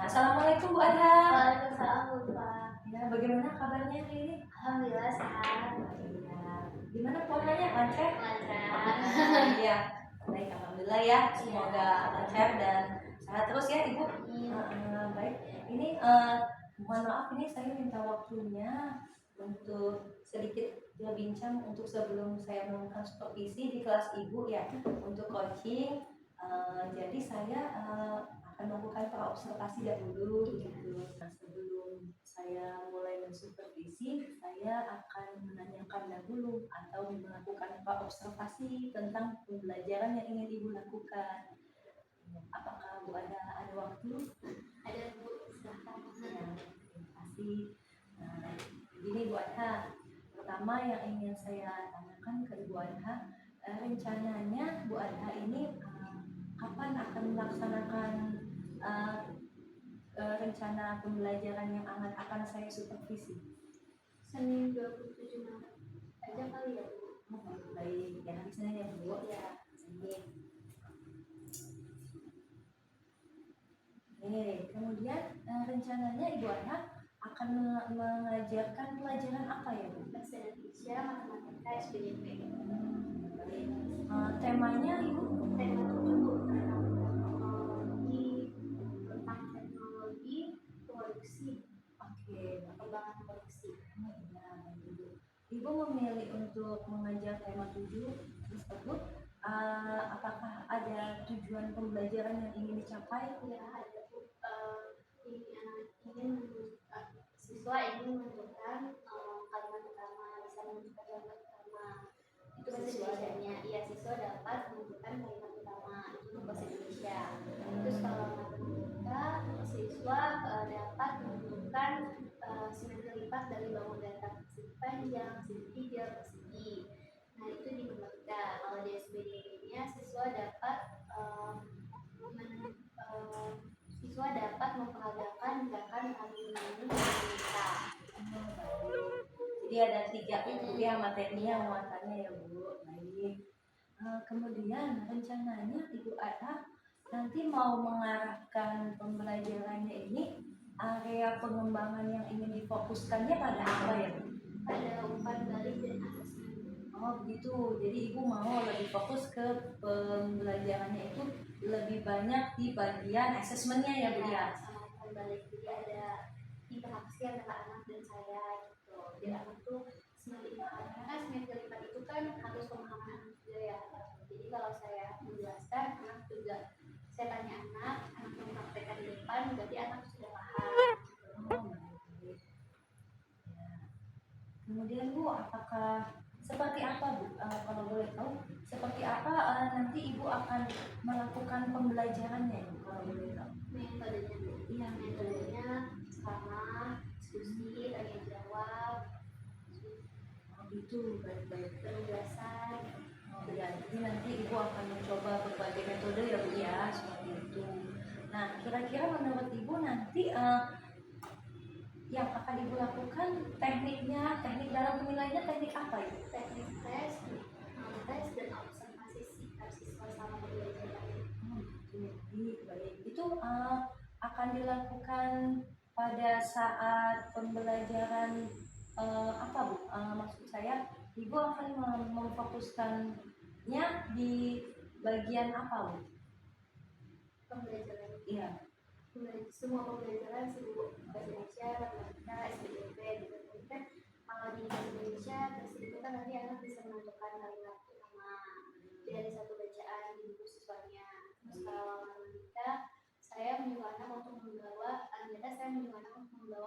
Assalamualaikum Bu Adha. Waalaikumsalam Bu Pak. Ya, bagaimana kabarnya hari ini? Alhamdulillah sehat. Ya, gimana puasanya lancar? Lancar. Iya, baik alhamdulillah ya. Semoga lancar dan sehat terus ya Ibu. Baik, ini mohon maaf ini saya minta waktunya untuk sedikit berbincang untuk sebelum saya melakukan supervisi di kelas Ibu ya untuk coaching. Jadi saya akan melakukan praobservasi dahulu gitu. Nah, sebelum saya mulai mensupervisi, saya akan menanyakan dahulu atau melakukan praobservasi tentang pembelajaran yang ingin Ibu lakukan. Apakah Bu ada waktu? Ada Bu, silahkan. Ya, terima kasih. Nah, begini Bu Adha, pertama yang ingin saya tanyakan ke Ibu Adha, rencananya Bu Adha ini kapan akan melaksanakan rencana pembelajaran yang akan saya supervisi? Senin 27 Maret aja kali ya Bu. Baik, ya hari Senin ya Bu. Ya. Senin. Kemudian rencananya Ibu Adha akan mengajarkan pelajaran apa ya Bu? Bahasa Indonesia, matematika, SPDP. Baik. Temanya Ibu? Tema 7 Bu, tentang teknologi produksi. Oke, Perkembangan produksi. Ya, Ibu memilih untuk mengajar tema 7 tersebut, apakah ada tujuan pembelajaran yang ingin dicapai? Ya, ada Bu. Siswa ingin menentukan kalimat utama, bisa menentukan kalimat utama. Itu bahasa Indonesianya. Iya, siswa dapat menentukan kalimat utama itu bahasa Indonesia. Terus kalau matematika, siswa dapat menentukan simetri lipat dari bangun datar persegi panjang, segitiga, persegi. Nah, itu di matematika. Kalau di SPDP-nya, siswa dapat memperagakan gerakan harmoni dinamika. Jadi ada 3 itu ya materinya, muatannya ya Bu. Baik. Kemudian rencananya Ibu Adha nanti mau mengarahkan pembelajarannya ini, area pengembangan yang ingin difokuskannya pada apa ya Bu? Pada umpan balik dan asesmen. Oh begitu, jadi Ibu mau lebih fokus ke pembelajarannya itu lebih banyak di bagian asesmennya ya Bu ya? Sama umpan balik, jadi ada interaksi antara anak dan saya gitu. Jadi anak tuh semakin paham, karena kan semakin lipat itu kan harus pemahaman anak juga ya. Jadi kalau saya menjelaskan, anak juga, saya tanya anak mempraktekkan di depan, berarti anak sudah paham. Baik. Ya. Kemudian Bu, apakah seperti apa Bu? Kalau boleh tahu, seperti apa nanti Ibu akan melakukan pembelajarannya Ibu? Kalau boleh tahu. Metodenya Bu. Iya, metodenya sama diskusi, tanya jawab. Oh gitu, baik-baik. Penugasan. Oh ya, jadi nanti Ibu akan mencoba berbagai metode ya Bu ya, seperti itu. Nah, kira-kira menurut Ibu nanti yang akan Ibu lakukan tekniknya, teknik dalam penilaiannya teknik apa Ibu? Teknik tes, dan observasi sikap siswa sama pembelajaran. Baik. Itu akan dilakukan pada saat pembelajaran apa Bu? Maksud saya, Ibu akan memfokuskannya di bagian apa Bu? Pembelajaran. Iya. Semua pembelajaran sibuk bahasa Indonesia, matematika, SPDP gitu. Kan kalau di bahasa Indonesia tes itu kan nanti anak bisa menentukan kalimat utama dari satu bacaan di buku siswanya. Terus kalau matematika, saya menyuruh anak untuk membawa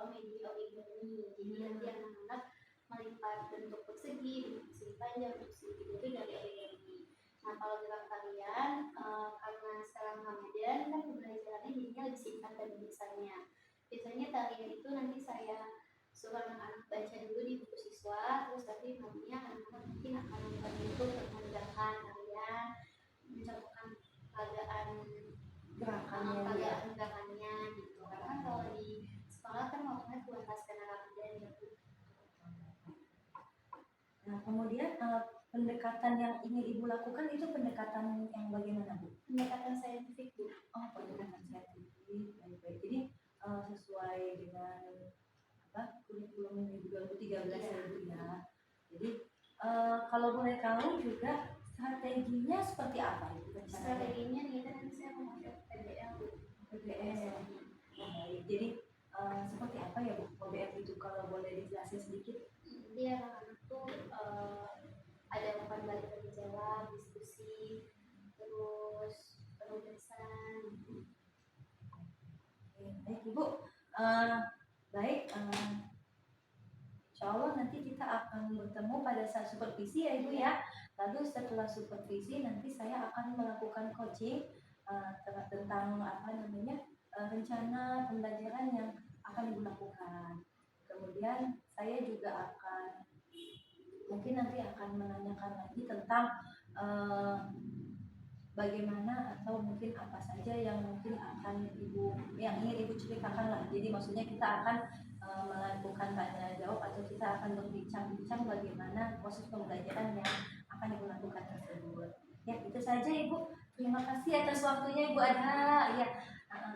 media origami. Jadi nanti anak-anak melipat bentuk persegi panjang, bentuk segitiga itu dari origami. Nah, kalau gerak kalian, karena sekarang Ramadan kan pembelajarannya jadinya lebih singkat dari biasanya. Biasanya tarian itu nanti saya suruh anak-anak baca dulu di buku siswa, terus nanti nantinya anak-anak mungkin akan membentuk gerakan tarian, mencontohkan gerakannya gitu. Karena kalau di sekolah kan waktunya buat pasca Ramadan ya. Nah, kemudian pendekatan yang ingin Ibu lakukan itu pendekatan yang bagaimana Bu? Pendekatan saintifik Bu. Oh, pendekatan saintifik. Baik-baik. Jadi 13.000 ya. Jadi kalau boleh tahu juga strateginya seperti apa Ibu? Strateginya kita nanti saya mau masuk PBL. PBL. Jadi seperti apa ya Bu PBL itu, kalau boleh dijelasin sedikit? Dia anak-anak tuh ada umpan balik bergejala, diskusi, terus penugasan. Baik Ibu, baik. Insya Allah nanti kita akan bertemu pada saat supervisi ya Ibu ya. Lalu setelah supervisi nanti saya akan melakukan coaching tentang rencana pembelajaran yang akan Ibu lakukan. Kemudian saya juga mungkin nanti akan menanyakan lagi tentang bagaimana atau mungkin apa saja yang mungkin yang ingin Ibu ceritakan lah. Jadi maksudnya kita akan melakukan tanya jawab atau kita akan berbincang-bincang bagaimana proses pembelajaran yang akan Ibu lakukan tersebut. Ya, itu saja Ibu. Terima kasih atas waktunya Ibu Adha. Ya,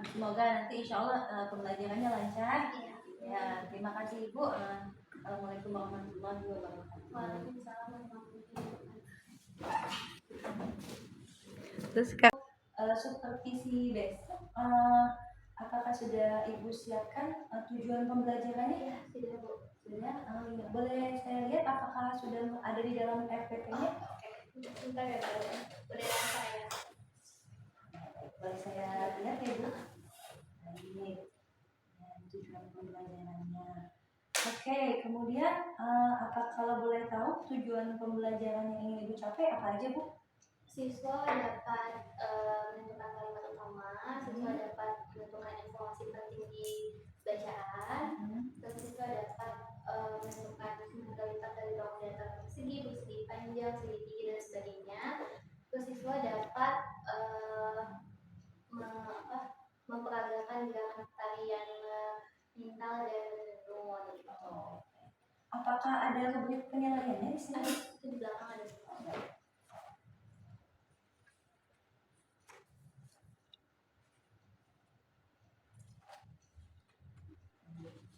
semoga nanti insya Allah pembelajarannya lancar. Ya, terima kasih Ibu. Assalamualaikum warahmatullahi wabarakatuh. Waalaikumsalam warahmatullahi wabarakatuh. Terus supervisi besok, apakah sudah Ibu siapkan tujuan pembelajarannya? Ya, sudah Bu. Sudah. Boleh saya lihat apakah sudah ada di dalam RPP-nya? Oke. Sebentar ya, boleh saya. Boleh saya lihat ya Bu? Nah, ini tujuan pembelajarannya. Oke, kemudian kalau boleh tahu tujuan pembelajaran yang ingin Ibu capai apa aja Bu? Siswa dapat menentukan kalimat utama, siswa dapat menentukan informasi penting di bacaan, terus siswa dapat menentukan modalitas dari ruang data persegi, persegi panjang, segi tinggi dan sebagainya. Terus siswa dapat memperagakan gerakan tarian mental dan menenun gitu. Apakah ada rubrik penilaiannya di sini? Itu di belakang ada semua.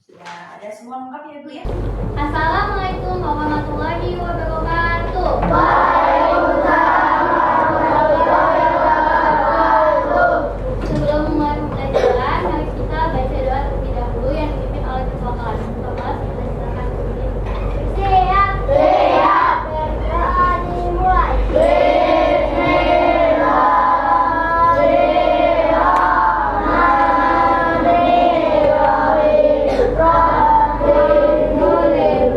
Sudah ada semua lengkap ya Bu ya? Assalamualaikum warahmatullahi wabarakatuh. Sebelum memulai pembelajaran, mari kita baca doa terlebih dahulu yang dipimpin oleh ketua kelas. Ketua kelas, kita silakan berdiri. Siap. Dimulai. Bismillahirrahmanirrahim.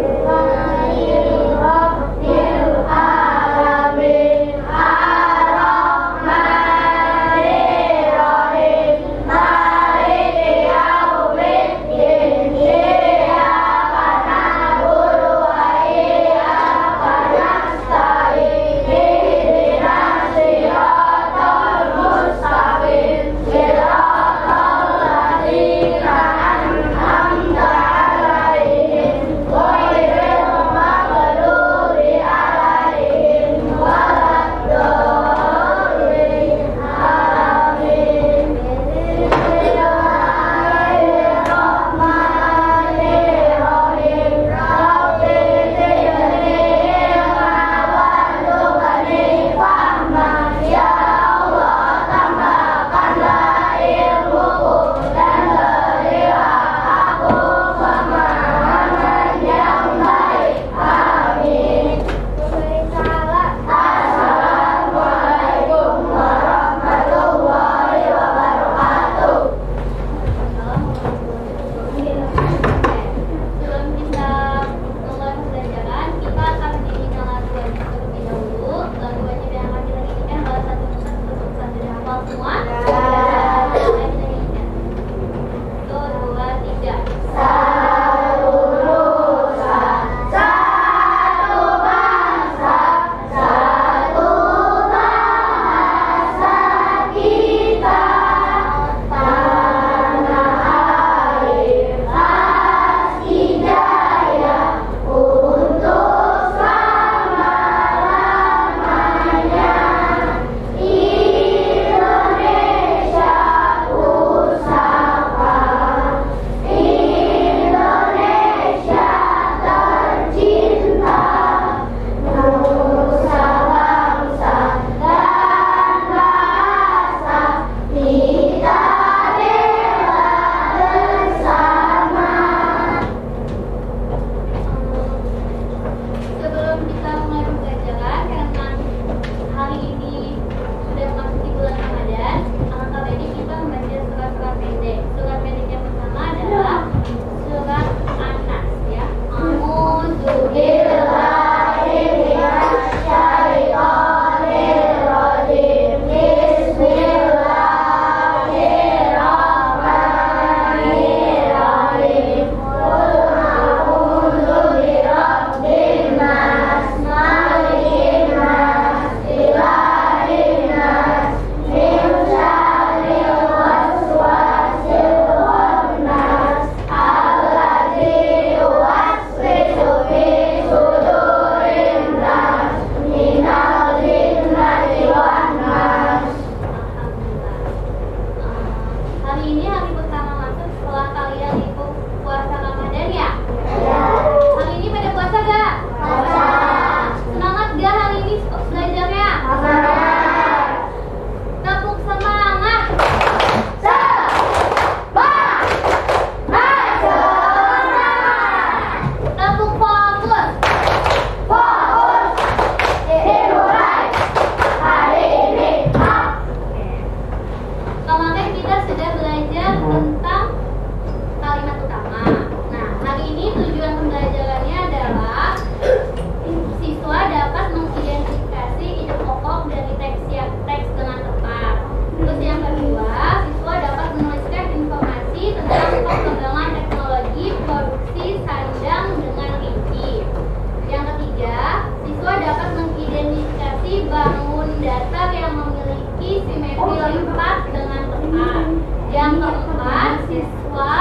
bangun datar yang memiliki simetri lipat dengan tepat. Yang keempat, siswa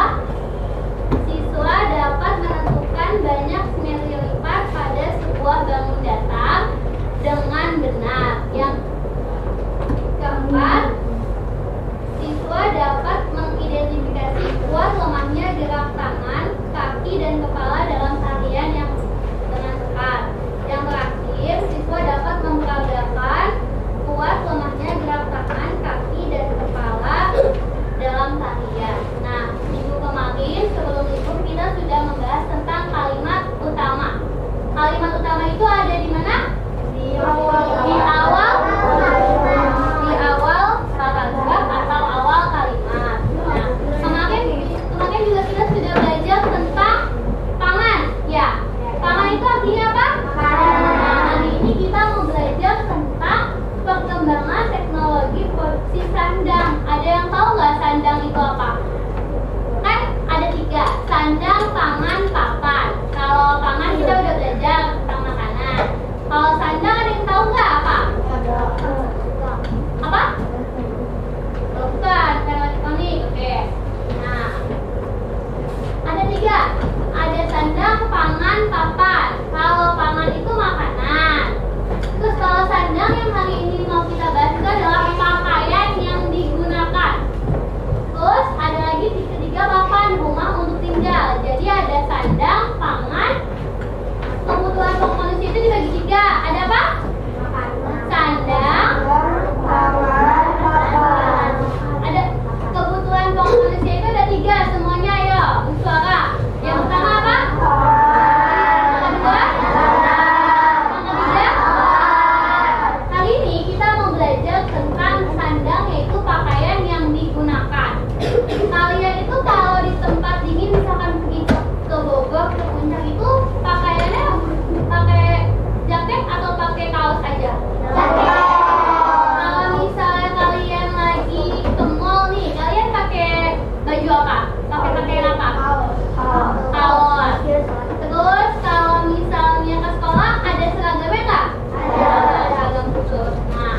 dapat menentukan banyak simetri lipat pada sebuah bangun datar dengan benar. Yang keempat, siswa dapat mengidentifikasi kuat lemahnya gerak tangan, kaki, dan kepala dalam tarian yang dengan tepat. Yang terakhir, siswa dapat memperagakan kuat lemahnya gerak tangan, kaki, dan kepala dalam tarian. Nah, minggu kemarin sebelum libur kita sudah membahas tentang kalimat utama. Kalimat utama itu ada di mana? Di awal paragraf atau awal kalimat. Nah, kemarin juga kita sudah belajar tentang pangan. Ya, pangan itu artinya apa? Nah, hari ini kita mau belajar tentang perkembangan teknologi produksi sandang. Ada yang tahu nggak sandang itu apa? Kan ada 3, sandang, pangan, papan. Kalau pangan kita udah belajar tentang makanan. Kalau sandang ada yang tahu nggak apa? Apa? Bukan, elektronik. Oke. Nah, ada 3. Ada sandang, pangan, papan. Kalau pangan itu makanan. Terus kalau sandang yang hari ini mau kita bahas itu adalah pakaian yang digunakan. Terus ada lagi ketiga, papan, rumah untuk tinggal. Jadi ada sandang, pangan. Kebutuhan pokok manusia itu dibagi 3. Ada apa? Sandang, ada kebutuhan pokok manusia itu ada 3 semuanya. Ayo bersuara. Yang pertama apa? Yang kedua? Yang ketiga? Hari ini kita mau belajar tentang sandang, yaitu pakaian yang digunakan. Kalian itu kalau di tempat dingin misalkan pergi ke Bogor, ke Puncak itu pakaiannya pakai jaket atau pakai kaos aja? Kalau misalnya kalian lagi ke mall nih, kalian pakai baju apa? Pakai pakaian apa? Kaos. Terus kalau misalnya ke sekolah ada seragamnya nggak? Ada seragam khusus. Nah,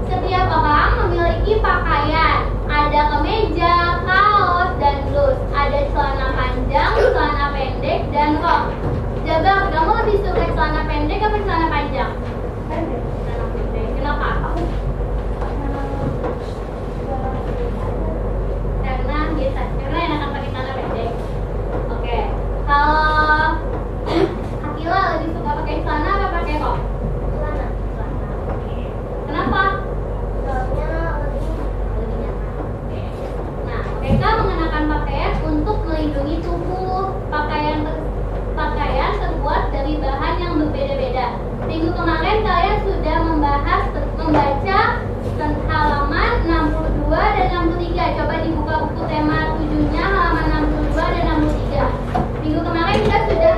setiap orang memiliki pakaian. Ada kemeja, kaos, dan blus. Ada celana panjang, celana pendek, dan rok. Jabar, kamu lebih suka celana pendek atau celana panjang? Celana pendek. Kenapa? Karena enakan pakai celana pendek. Oke. Kalau Akila lebih suka pakai celana atau pakai rok? Celana. Oke. Kenapa? Lebih nyaman. Oke. Nah, mereka mengenakan pakaian untuk melindungi tubuh. Pakaian terbuat dari bahan yang berbeda-beda. Minggu kemarin kalian sudah membaca halaman 62 dan 63. Coba dibuka buku tema 7-nya halaman 62 dan 63. Minggu kemarin kita sudah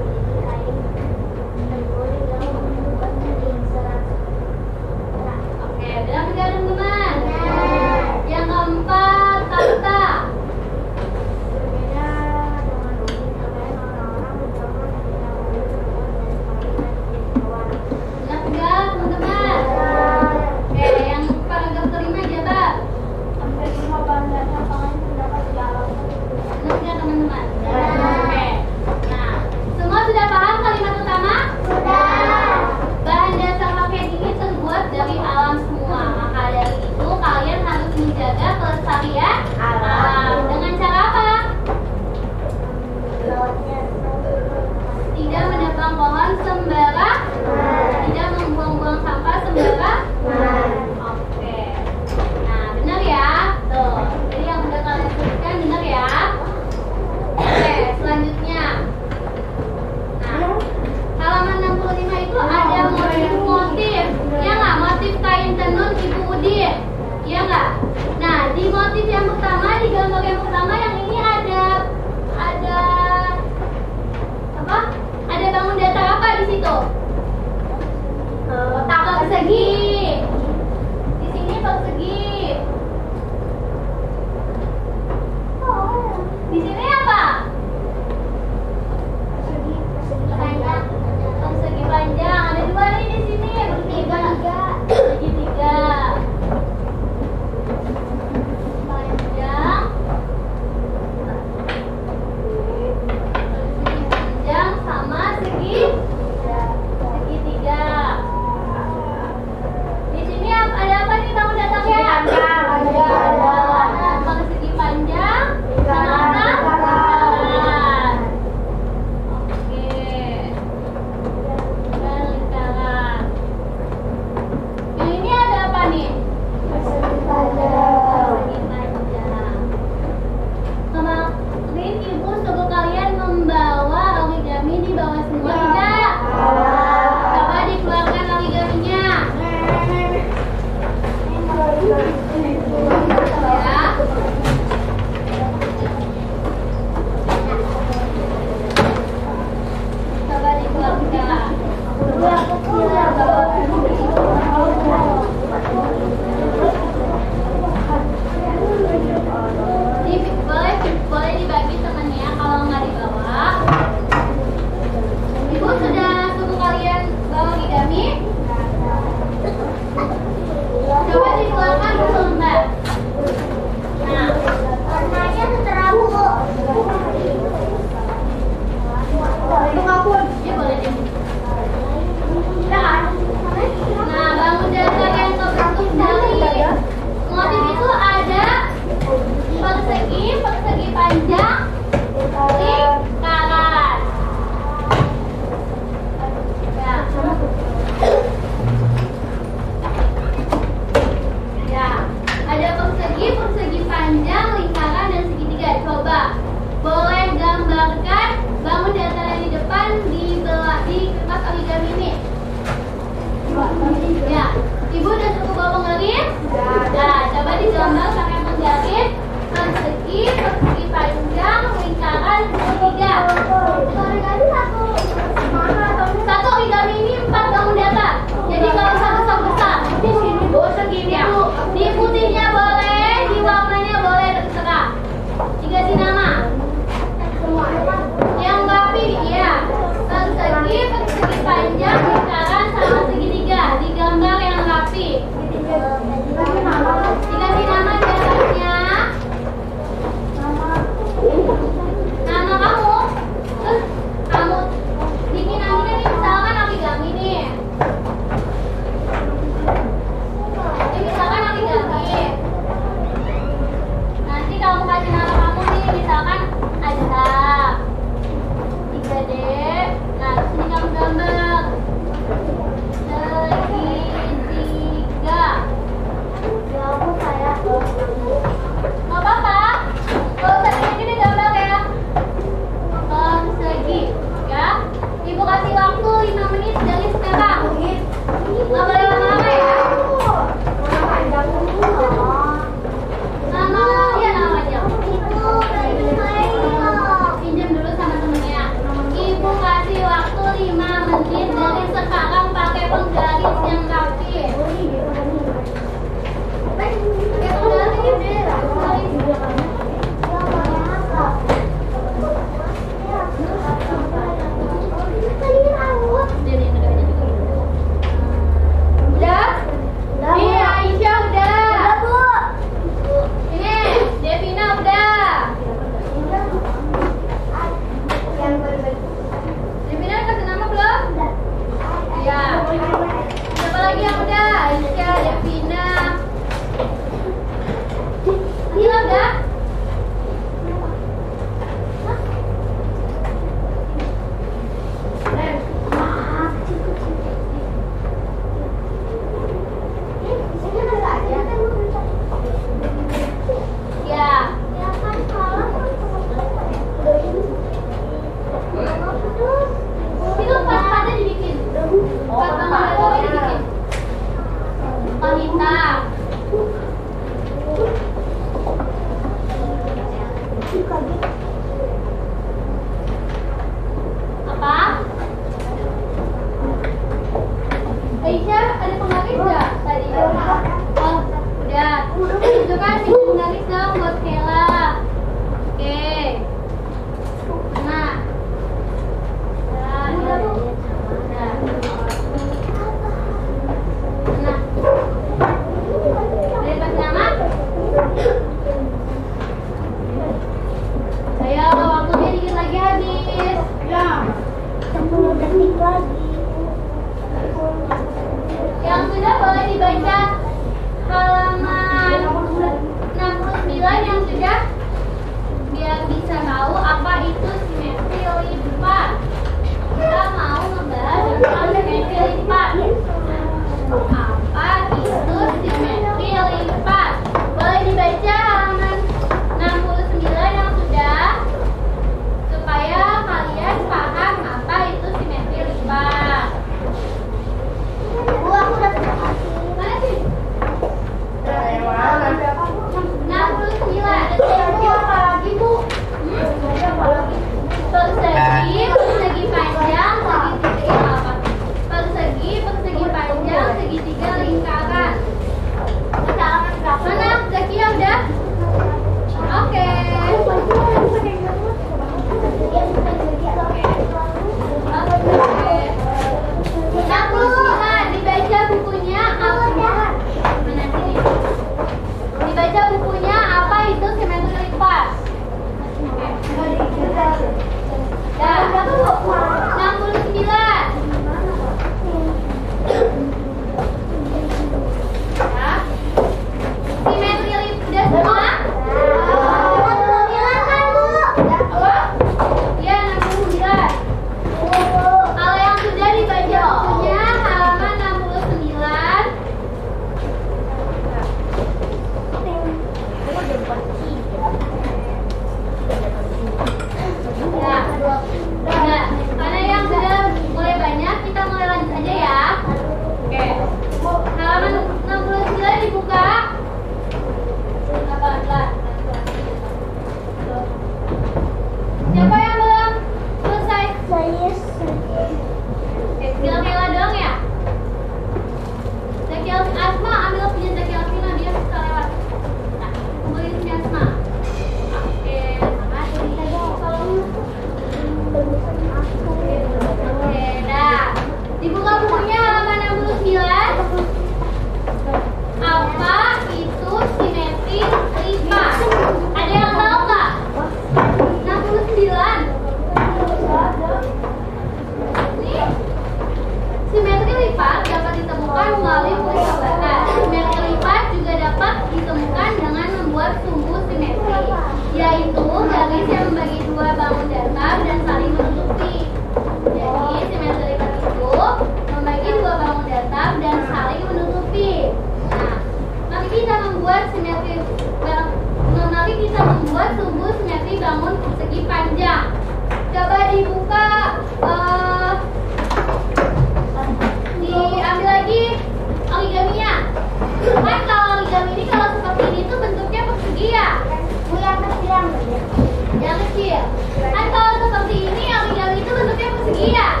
kecil. Kan kalau seperti ini origami itu bentuknya persegi ya.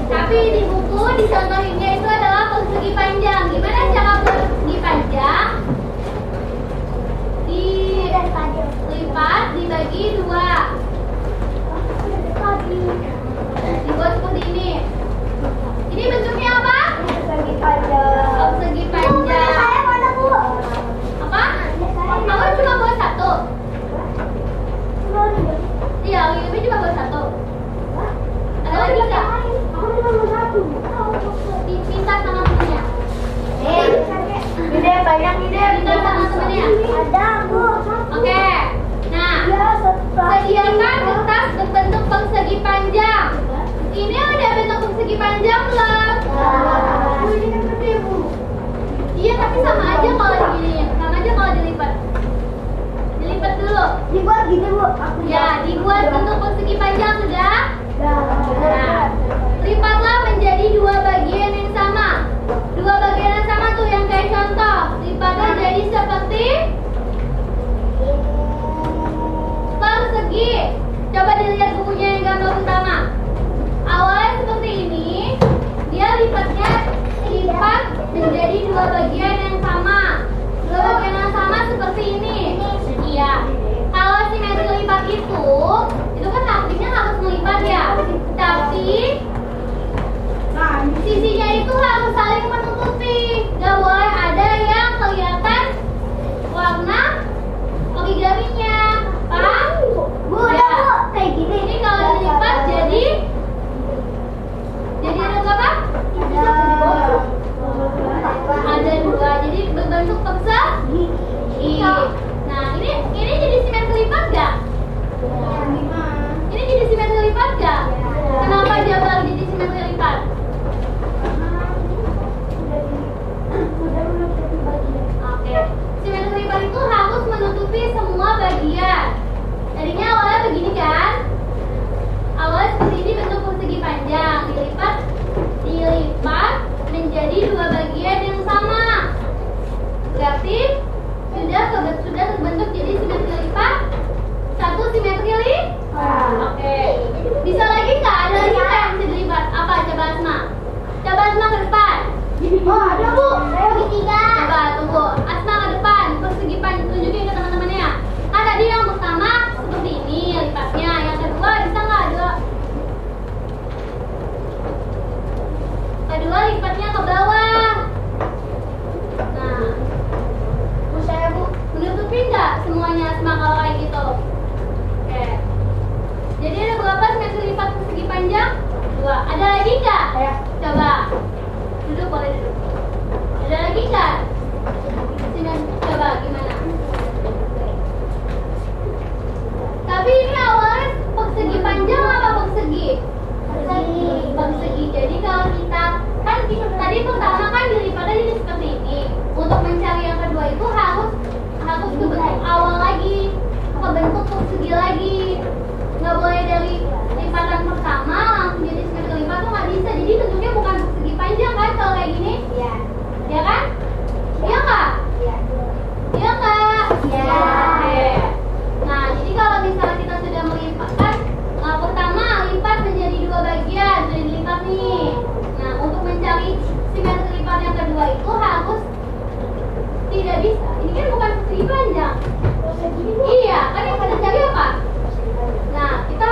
Tapi di buku dicontohinnya itu adalah persegi panjang. Gimana cara persegi panjang? Dilipat dibagi dua. Dibuat seperti ini. Ini bentuknya apa? Persegi panjang. Persegi panjang. Apa? Kamu cuma buat satu. Iya, ini cuma buat satu. Ada lagi nggak? Minta sama temennya. Ide banyak ide. Minta sama temennya. Ada Bu. Oke. Nah, sediakan kertas berbentuk persegi panjang. Ini udah bentuk persegi panjang belum? Bu, ini kan gede Bu. Iya, tapi sama aja kalau diginiin. Sama aja kalau dilipat. Dilipat dulu. Dibuat gini Bu. Ya, dibuat bentuk persegi panjang sudah. Nah, lipatlah menjadi dua bagian yang sama. Dua bagian yang sama tuh yang kayak contoh. Lipatlah jadi seperti persegi. Coba dilihat bukunya yang gambar pertama. Awalnya seperti ini. Dia lipatnya lipat menjadi dua bagian yang sama. Dua bagian yang sama seperti ini. Iya. Kalau simetri lipat itu kan artinya harus melipat ya. Tapi sisinya itu harus saling menutupi. Gak boleh ada yang kelihatan warna origaminya. Paham? Bu, Ya. ya Bu, kayak gini. Ini kalau dilipat jadi ada berapa? Ada dua. Jadi berbentuk persegi. Nah, ini jadi simetri lipat gak? Ini jadi simetri lipat gak? Kenapa dia baru jadi simetri lipat? Oke, simetri lipat itu harus menutupi semua bagian. Tadinya awalnya begini kan? Awalnya seperti ini bentuk persegi panjang, dilipat menjadi dua bagian yang sama. Berarti sudah terbentuk jadi simetri lipat. Satu simetri lipat. Oke. Bisa lagi nggak? Ada lagi nggak yang bisa dilipat? Apa? Coba Asma. Coba Asma ke depan. Oh, ada Bu. Segitiga. Coba tunggu. Asma ke depan. Persegi panjang. Tunjukin ke teman-temannya. Kan tadi yang pertama seperti ini lipatnya. Yang kedua bisa nggak? Kedua lipatnya ke bawah. Nah, Bu, saya Bu. menutupi nggak semuanya Asma kalau kayak gitu? Oke. Jadi ada berapa simetri lipat persegi panjang? Dua. Ada lagi nggak? Saya. Coba. Duduk, boleh duduk. Ada lagi nggak? Coba gimana? Tapi ini awalnya persegi panjang apa persegi? Persegi. Jadi kalau kita kan tadi pertama kan dilipatnya jadi seperti ini. Untuk mencari yang kedua itu harus ke bentuk awal lagi, ke bentuk persegi lagi. Nggak boleh dari lipatan pertama langsung jadi simetri lipat tuh nggak bisa. Jadi bentuknya bukan persegi panjang kan kalau kayak gini? Iya. Ya kan? Iya nggak? Iya. Iya nggak? Iya. Oke. Nah, jadi kalau misalnya kita sudah melipatkan, pertama lipat menjadi dua bagian, sudah dilipat nih. Nah, untuk mencari simetri lipat yang kedua itu harus tidak bisa. Ini kan bukan persegi panjang. Iya, kan yang kita cari apa? Nah, kita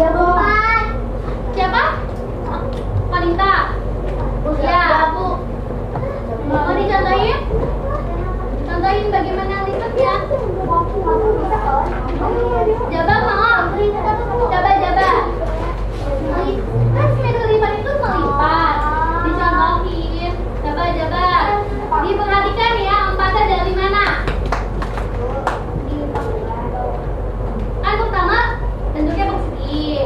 Iya bu. Siapa? Wanita. Ya. Bu. Mau dicontohin? Contohin bagaimana lipatnya. Coba mau. Coba. Kan sepeda lipat itu melipat. Dicontohin. Coba. Diperhatikan ya, empatnya dari mana? Kan pertama bentuknya persegi.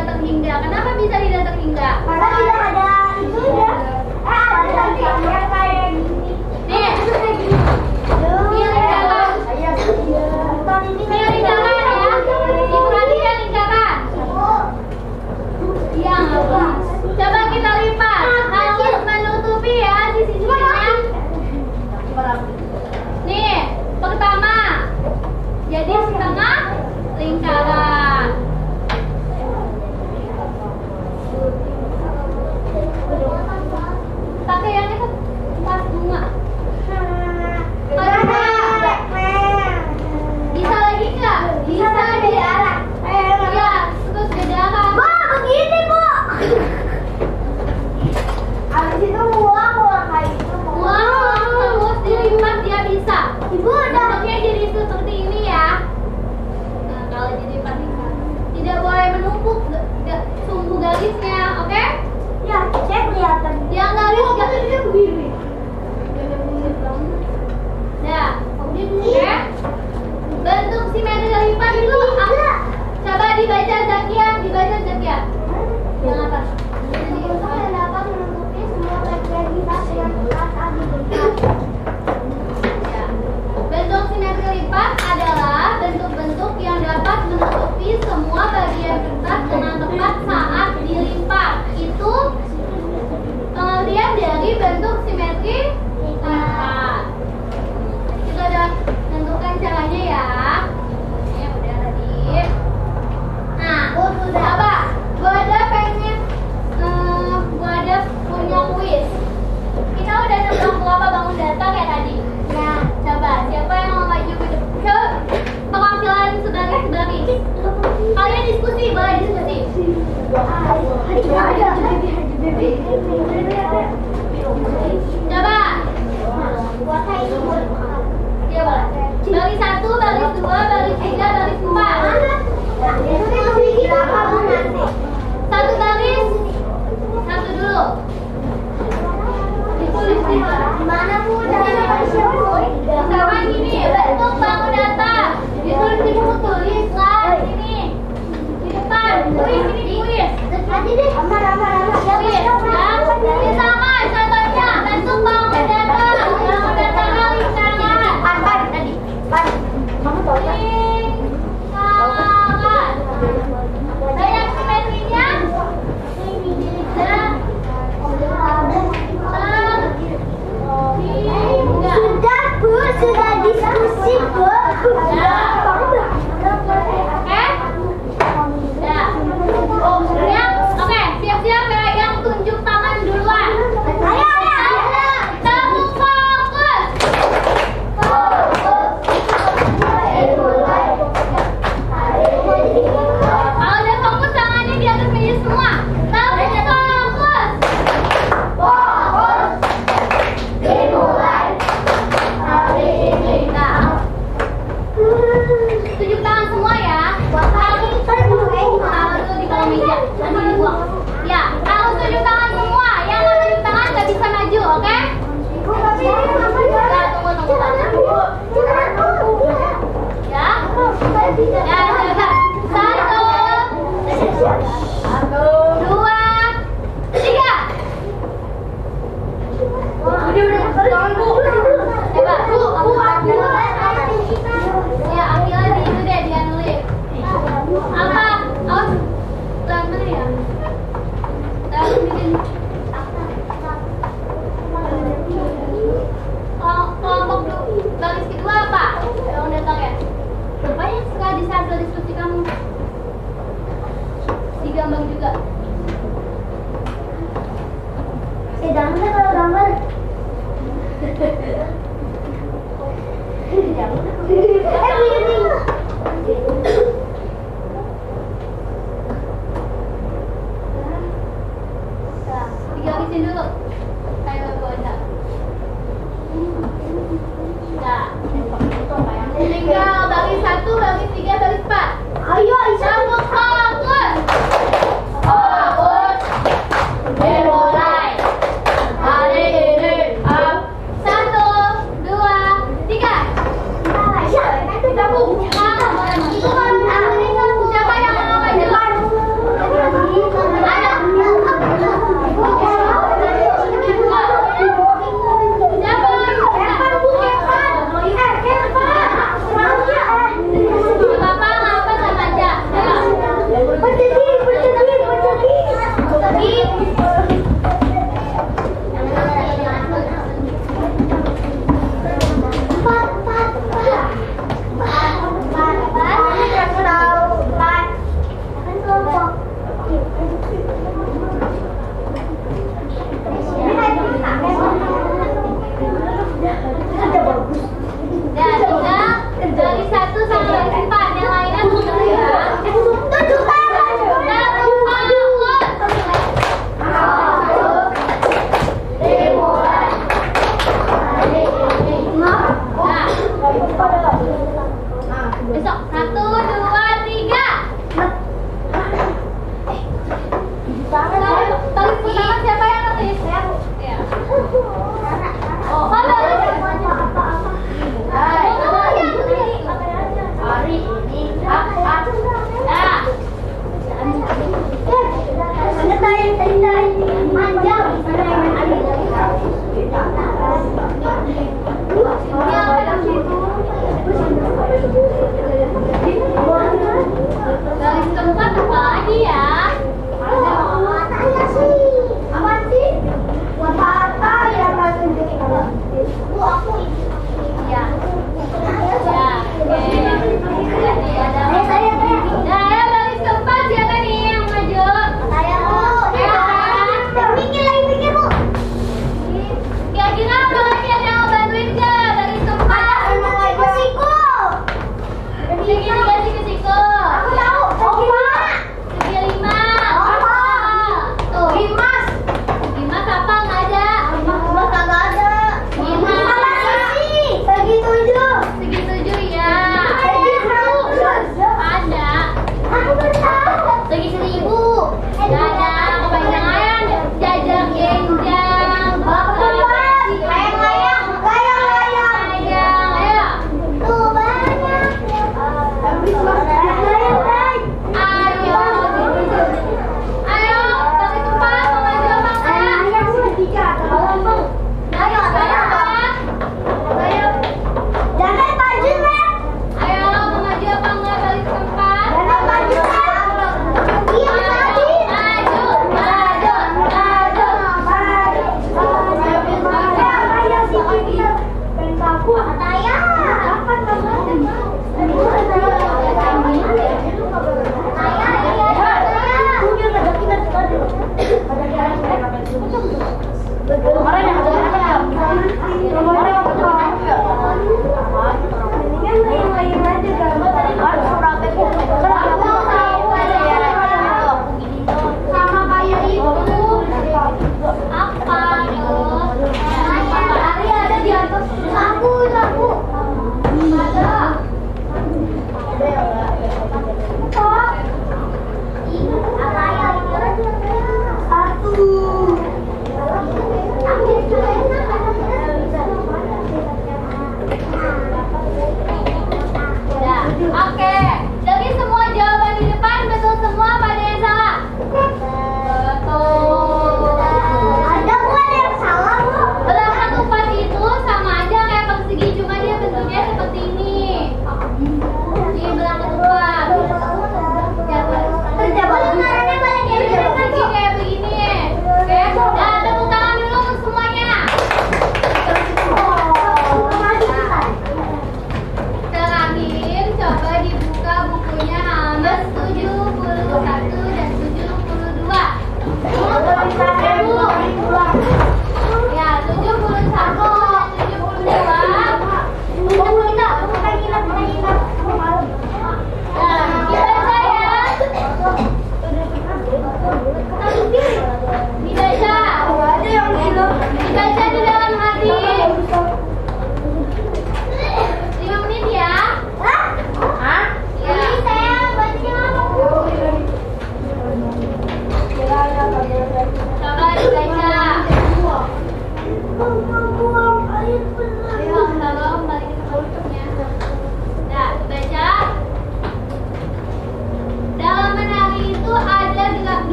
tidak terhingga. Kenapa bisa tidak terhingga? Karena tidak ada itunya. Ada yang kayak gini. Nih, Kayak gini. ini lingkaran. Ini lingkaran ya. Diperhatikan lingkaran. Iya, coba kita lipat. Harus menutupi ya sisi-sisinya. Nih, pertama. Jadi setengah lingkaran. Pakai yang itu pas bunga. Bisa lagi nggak? Bisa dia. Ya, terus bedakan. Begini, Bu. Abis itu uang kayak itu. Uang terus dilipat dia bisa. Ibu udah. Bentuknya jadi seperti ini ya. Nah, kalau dilipat bisa. Tidak boleh menumpuk sumbu garisnya, oke? Ya, saya kelihatan. Yang garis dia begini. Nah, oke? Bentuk simetri lipat itu apa? Coba dibaca Zakia, Yang atas. Saya dapat menutupi semua bagian lipat yang akan diberikan. Ya. Bentuk simetri lipat adalah bentuk-bentuk yang dapat menutupi semua bagian kertas dengan tepat saat dilipat. Itu pengertian dari bentuk simetri lipat. Kita udah tentukan caranya ya. Ini udah tadi. Nah, coba gua ada punya kuis. Kita udah nembak berapa bangun data kayak tadi. Nah, coba siapa yang mau maju ke depan? Penampilan sebaris. Kalian diskusi, boleh diskusi. Coba. Iya boleh. Baris 1, baris 2, baris 3, baris 4. Satu baris. Satu dulu. Ditulis di Gimana, Bu? sama gini, bentuk bangun data. Ditulis di buku tulis lah di sini. Di depan. Kuis ini kuis. Nanti deh. Aman. Kuis ya. Ini sama contohnya bentuk bangun data. Bangun data kali tangan. Tadi. Kamu tahu ya? Lingkaran. Banyak simetrinya. Dan Sudah, Bu. Sudah diskusi, Bu. Ya. Oke, siap-siap ya yang tunjuk tangan duluan. Ayo. Tepuk fokus. Kalau udah fokus tangannya di atas meja semua. Tepuk fokus. Nah, tunjuk tangan semua ya. Taruh dulu di kolong meja. Nanti dibuang. Ya, harus tunjuk tangan semua. Yang nggak tunjuk tangan nggak bisa maju, oke? Ya, tunggu. Ya. Ya, coba. 1, 2, 3. Coba, Bu, ya, ambil di itu deh, dia nulis. Apa? Awas, pelan mana ya? Taruh di kelompok baris kedua apa? Yang datang ya? Rupanya suka disasar Sok, 1, 2, 3. Tali pertama siapa yang nulis? Saya, Bu. Ya. Oh, halo. Hai. Hari ini apa? Ya. Garis keempat apa lagi ya? Ya. Ya, oke. Jadi ada. Nah, ya, garis keempat siapa nih yang maju? Kira-kira apa lagi ada yang mau bantuin nggak? Garis keempat. Segi 3, segi siku. Segi 5. Tuh. Dimas apa? Nggak ada. Segi 7 ya. Ada. Segi 1000. Nggak ada. Kepanjangan jajak genjang. Layang. Ayo.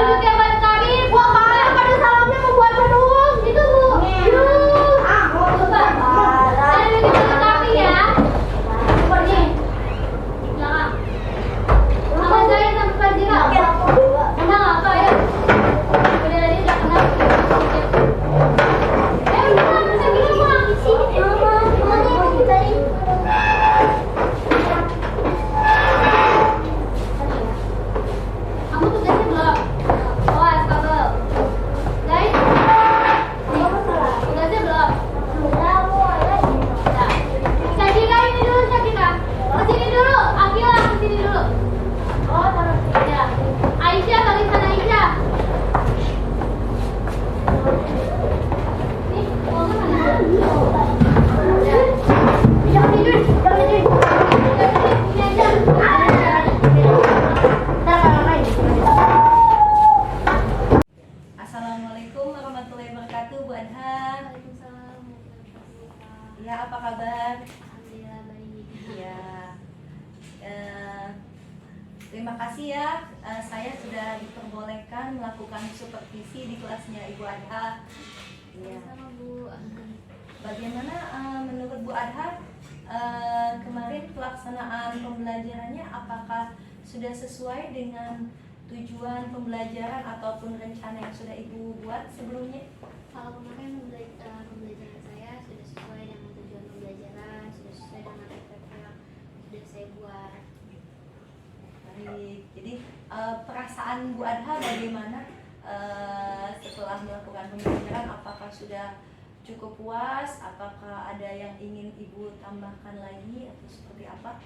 juga buat kami. Wah, kalian pada salamnya membuat bedung gitu, Bu. Yuk. Coba. Kalian juga buat kami ya. Pergi. Belakang. Apa saya sampai pelajaran? Kenal apa ya? Udah tadi udah kenal. Udah bisa gini, Bang. Kamu tugasnya belum? Awas, kabel. Guys, tugasnya belum? Nah, Syakira ini dulu, Syakira. Kesini dulu, Akila kesini dulu. Ya. Aisyah, balikan Aisyah. Nih, uangnya mana? Ya. Jangan tidur, jangan tidur. Ini aja. Assalamualaikum warahmatullahi wabarakatuh, Bu Adha. Waalaikumsalam warahmatullahi wabarakatuh. Ya, apa kabar? Alhamdulillah baik. Ya, terima kasih ya, saya sudah diperbolehkan melakukan supervisi di kelasnya Ibu Adha. Ya. Sama Bu. Bagaimana menurut Bu Adha kemarin pelaksanaan pembelajarannya, apakah sudah sesuai dengan tujuan pembelajaran ataupun rencana yang sudah Ibu buat sebelumnya? Kalau kemarin pembelajaran saya sudah sesuai dengan tujuan pembelajaran, sudah sesuai dengan RPP yang sudah saya buat. Baik, jadi perasaan Bu Adha bagaimana setelah melakukan pembelajaran? Apakah sudah cukup puas? Apakah ada yang ingin Ibu tambahkan lagi atau seperti apa?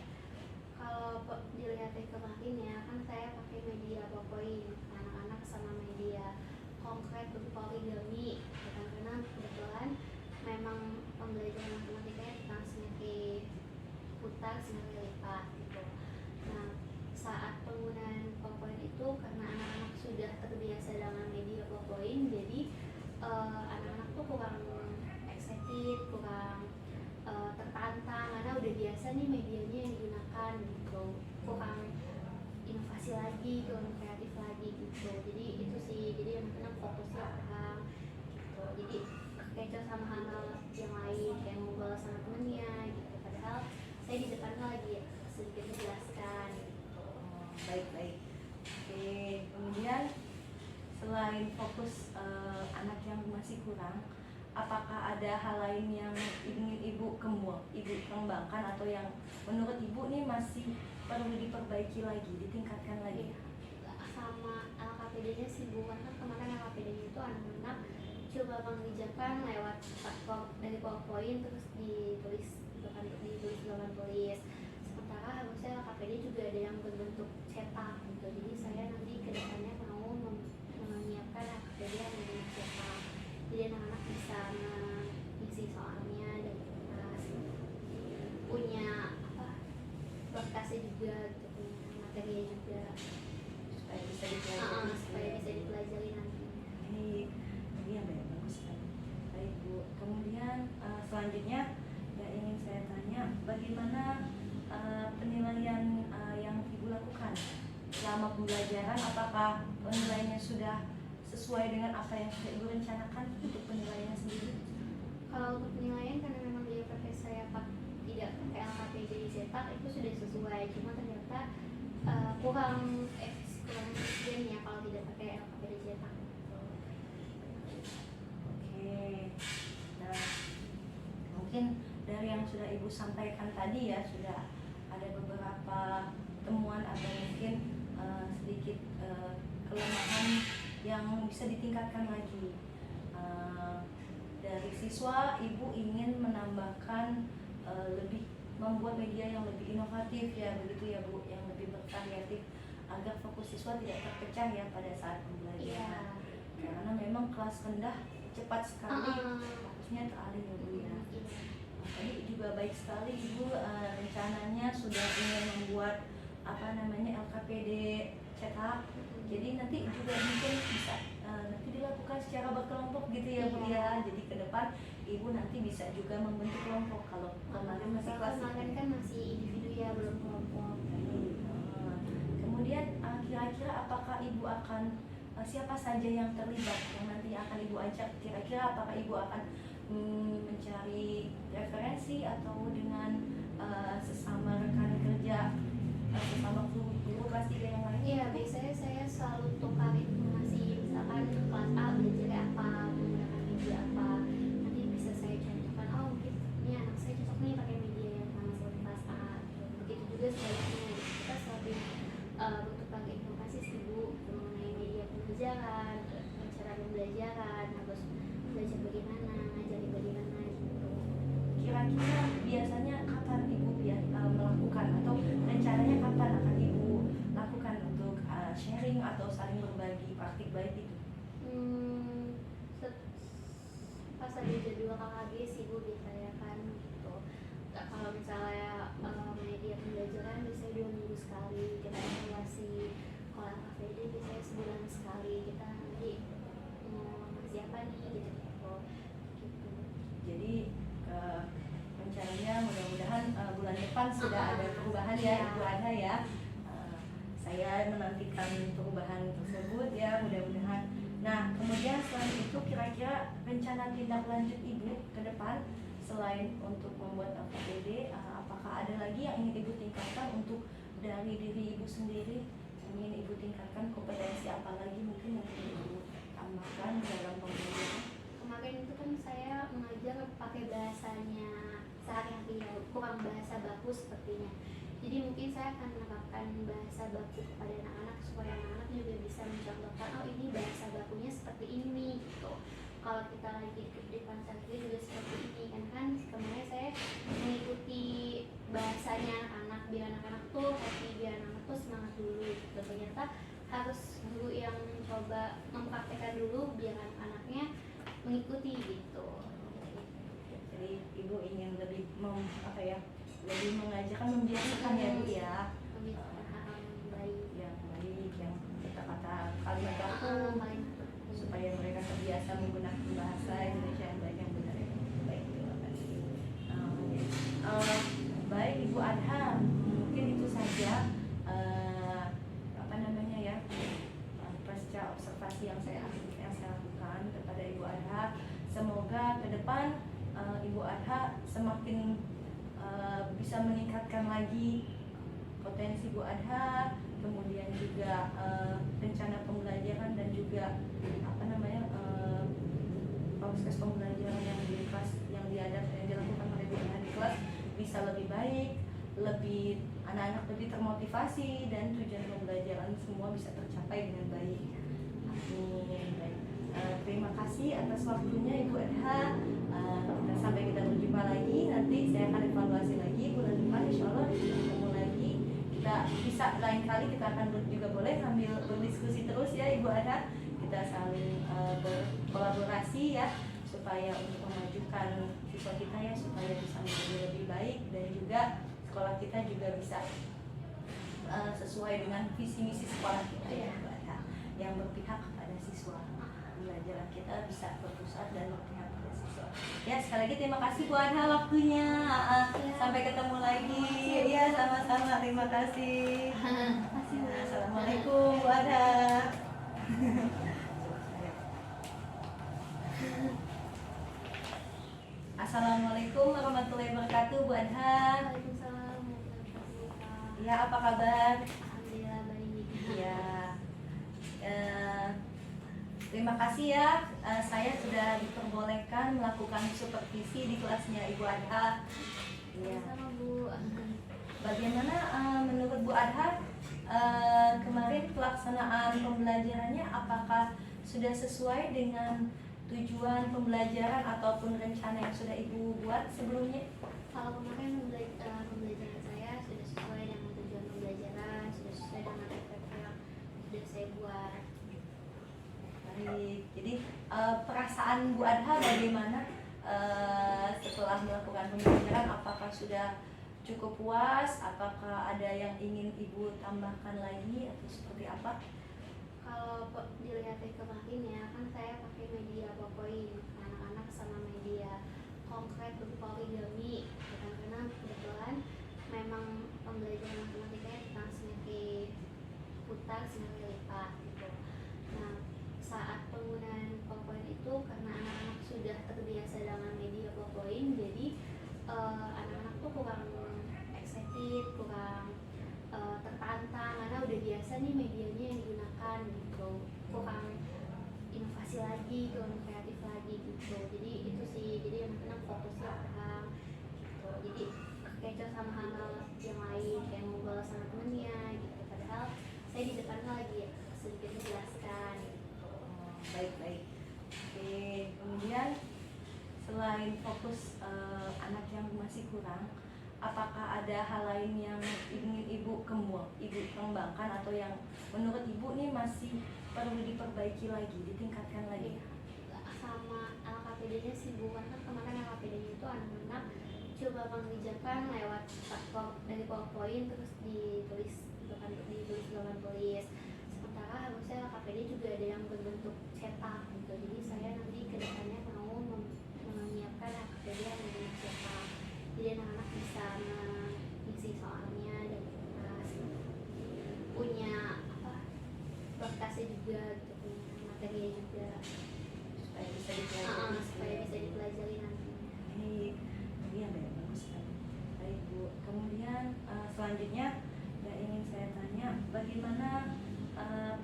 Kalau dilihat dari kemarin ya, kan saya pakai media PowerPoint anak-anak sama media konkret berupa origami, karena kebetulan memang pembelajaran matematikanya tentang simetri putar, simetri lipat gitu. Nah, saat penggunaan PowerPoint itu karena anak-anak sudah terbiasa dengan media PowerPoint, jadi anak-anak tuh kurang excited, kurang tertantang karena udah biasa nih medianya yang digunakan gitu, kurang inovasi lagi, kurang kreatif lagi gitu. Jadi itu sih, jadi anak-anak fokusnya kurang gitu, jadi kecoh sama hal yang lain kayak ngobrol sama temennya gitu, padahal saya di depannya lagi sedikit menjelaskan gitu. Baik. Oke, kemudian selain fokus anak yang masih kurang, apakah ada hal lain yang ingin Ibu kembangkan atau yang menurut Ibu nih masih perlu diperbaiki lagi, ditingkatkan lagi? Sama LKPD-nya sih Bu, karena kemarin LKPD-nya itu anak-anak coba mengerjakan lewat platform dari PowerPoint terus ditulis di papan tulis. Sementara harusnya LKPD juga ada yang berbentuk cetak gitu. Jadi saya nanti kedepannya mau menyiapkan LKPD yang berbentuk cetak. Jadi anak-anak bisa mengisi soalnya dan punya berkasnya juga gitu, punya materinya juga Supaya bisa dipelajari. supaya bisa dipelajari nanti. Baik, iya bagus sekali. Baik Bu, kemudian selanjutnya yang ingin saya tanya, bagaimana penilaian yang Ibu lakukan selama pembelajaran? Apakah penilaiannya sudah sesuai dengan apa yang sudah Ibu rencanakan untuk penilaiannya sendiri? Kalau untuk penilaian, karena memang di LKP saya tidak pakai LKPD cetak, itu sudah sesuai. Cuma ternyata kurang efisien ya kalau tidak pakai LKPD cetak. Oke, nah mungkin dari yang sudah Ibu sampaikan tadi ya, sudah ada beberapa temuan atau mungkin sedikit kelemahan yang bisa ditingkatkan lagi. Dari siswa, Ibu ingin menambahkan lebih membuat media yang lebih inovatif ya, begitu ya Bu, yang lebih bervariatif agar fokus siswa tidak terpecah ya pada saat pembelajaran. Karena memang kelas rendah cepat sekali fokusnya teralih ya Bu ya. Tadi juga baik sekali Ibu rencananya sudah ingin membuat LKPD cetak. Jadi nanti juga mungkin bisa nanti dilakukan secara berkelompok gitu ya Bu ya. Jadi ke depan Ibu nanti bisa juga membentuk kelompok. Kalau kemarin masih kelas kemarin kan masih individu ya, belum kelompok. Kemudian kira-kira apakah Ibu akan siapa saja yang terlibat yang nanti akan Ibu ajak, kira-kira apakah Ibu akan mencari referensi atau dengan sesama rekan kerja, sesama guru kelas 3 yang lain? Iya, biasanya saya selalu tukar informasi, misalkan kelas A belajar apa, menggunakan media apa, nanti bisa saya contohkan, oh mungkin ini anak saya cocok nih pakai media yang sama seperti kelas A. Begitu juga sebaliknya, kita selalu bertukar informasi sih Bu, mengenai media pembelajaran, cara pembelajaran, harus belajar bagaimana, ngajari bagaimana gitu. Kira-kira biasanya kapan Ibu melakukan atau rencananya kapan akan Ibu lakukan untuk sharing atau saling berbagi praktik baik itu? Pas ada jadwal KKG sih Bu biasanya kan gitu. Kalau misalnya media pembelajaran biasanya 2 minggu sekali kita evaluasi. Kalau KVD biasanya sebulan sekali kita nanti mau ngasih apa nih gitu. Jadi rencananya mudah-mudahan bulan depan sudah ada perubahan ya Ibu Adha ya. Saya menantikan perubahan tersebut ya, mudah-mudahan. Nah, kemudian selain itu kira-kira rencana tindak lanjut Ibu ke depan selain untuk membuat KVD, apakah ada lagi yang ingin Ibu tingkatkan untuk dari diri Ibu sendiri? Ingin Ibu tingkatkan kompetensi apa lagi mungkin yang Ibu tambahkan dalam pembelajaran? Kemarin itu kan saya mengajar pakai bahasanya sehari-hari, kurang bahasa baku sepertinya. Jadi mungkin saya akan menerapkan bahasa baku kepada anak-anak supaya anak-anak juga bisa mencontohkan, oh ini bahasa bakunya seperti ini gitu. Kalau kita lagi di Pancasila juga seperti ini kan kemarin saya mengikuti bahasanya anak-anak biar anak-anak tuh happy, biar anak-anak tuh semangat dulu gitu. Ternyata harus guru yang coba mempraktekkan dulu biar anak-anaknya mengikuti gitu. Jadi Ibu ingin lebih lebih mengajarkan, membiasakan ya Bu ya, Baik yang baik, yang kata-kata kalimat baku supaya mereka terbiasa menggunakan bahasa Indonesia yang baik, yang benar ya. Baik, terima kasih. Baik Ibu Adha, mungkin itu saja pasca observasi yang saya lakukan kepada Ibu Adha. Semoga ke depan Ibu Adha semakin bisa meningkatkan lagi potensi Bu Adha, kemudian juga rencana pembelajaran dan juga proses pembelajaran yang di kelas yang dilakukan oleh Bu Adha di kelas bisa lebih baik, lebih anak-anak lebih termotivasi dan tujuan pembelajaran semua bisa tercapai dengan baik. Amin. Baik. Terima kasih atas waktunya Ibu Adha. Sampai kita berjumpa lagi, nanti saya akan evaluasi lagi bulan depan, insya Allah ketemu lagi. Kita bisa lain kali kita akan juga boleh sambil berdiskusi terus ya Ibu Adha. Kita saling berkolaborasi ya supaya untuk memajukan siswa kita ya, supaya bisa menjadi lebih baik dan juga sekolah kita juga bisa sesuai dengan visi misi sekolah kita ya Ibu Adha, yang berpihak kepada siswa. Pembelajaran kita bisa berpusat dan berpihak pada siswa. Ya, sekali lagi terima kasih Bu Adha waktunya. Sampai ketemu lagi. Ya, sama-sama. Terima kasih. Assalamualaikum Bu Adha. Assalamualaikum warahmatullahi wabarakatuh Bu Adha. Waalaikumsalam warahmatullahi wabarakatuh. Ya, apa kabar? Alhamdulillah baik. Ya. Terima kasih ya, saya sudah diperbolehkan melakukan supervisi di kelasnya Ibu Adha. Ya. Sama Bu. Bagaimana menurut Bu Adha kemarin pelaksanaan pembelajarannya, apakah sudah sesuai dengan tujuan pembelajaran ataupun rencana yang sudah Ibu buat sebelumnya? Kalau kemarin pembelajaran saya sudah sesuai dengan tujuan pembelajaran, sudah sesuai dengan RPP yang sudah saya buat. Baik, jadi perasaan Bu Adha bagaimana setelah melakukan pembelajaran? Apakah sudah cukup puas? Apakah ada yang ingin Ibu tambahkan lagi atau seperti apa? Kalau dilihat dari kemarin ya, kan saya pakai media PowerPoint anak-anak sama media konkret berupa origami, karena kebetulan memang pembelajaran matematikanya tentang simetri putar, simetri lipat gitu. Nah, saat penggunaan PowerPoint itu karena anak-anak sudah terbiasa dengan media PowerPoint, jadi anak-anak tuh kurang excited, kurang tertantang karena udah biasa nih medianya yang digunakan gitu, kurang inovasi lagi, kurang kreatif lagi gitu. Jadi itu sih, jadi anak-anak fokusnya kurang gitu. Jadi kecoh sama hal yang lain kayak ngobrol sama temennya gitu. Padahal saya di depan lagi sedikit menjelaskan gitu. Baik. Oke, kemudian selain fokus anak yang masih kurang, apakah ada hal lain yang ingin ibu kembangkan atau yang menurut ibu nih masih perlu diperbaiki lagi, ditingkatkan lagi? Sama LKPD-nya sih Bu, karena kemarin LKPD-nya itu anak-anak coba mengerjakan lewat dari PowerPoint terus ditulis ditulis di papan tulis. Sementara harusnya LKPD juga ada yang berbentuk cetak gitu. Jadi saya nanti kedepannya mau menyiapkan LKPD yang berbentuk cetak. Jadi anak-anak bisa mengisi soalnya dan kertas, punya berkasnya juga gitu, punya materinya juga Supaya bisa dipelajari. supaya bisa dipelajari nantinya. Iya, bagus sekali. Baik Bu. Kemudian selanjutnya yang ingin saya tanya, bagaimana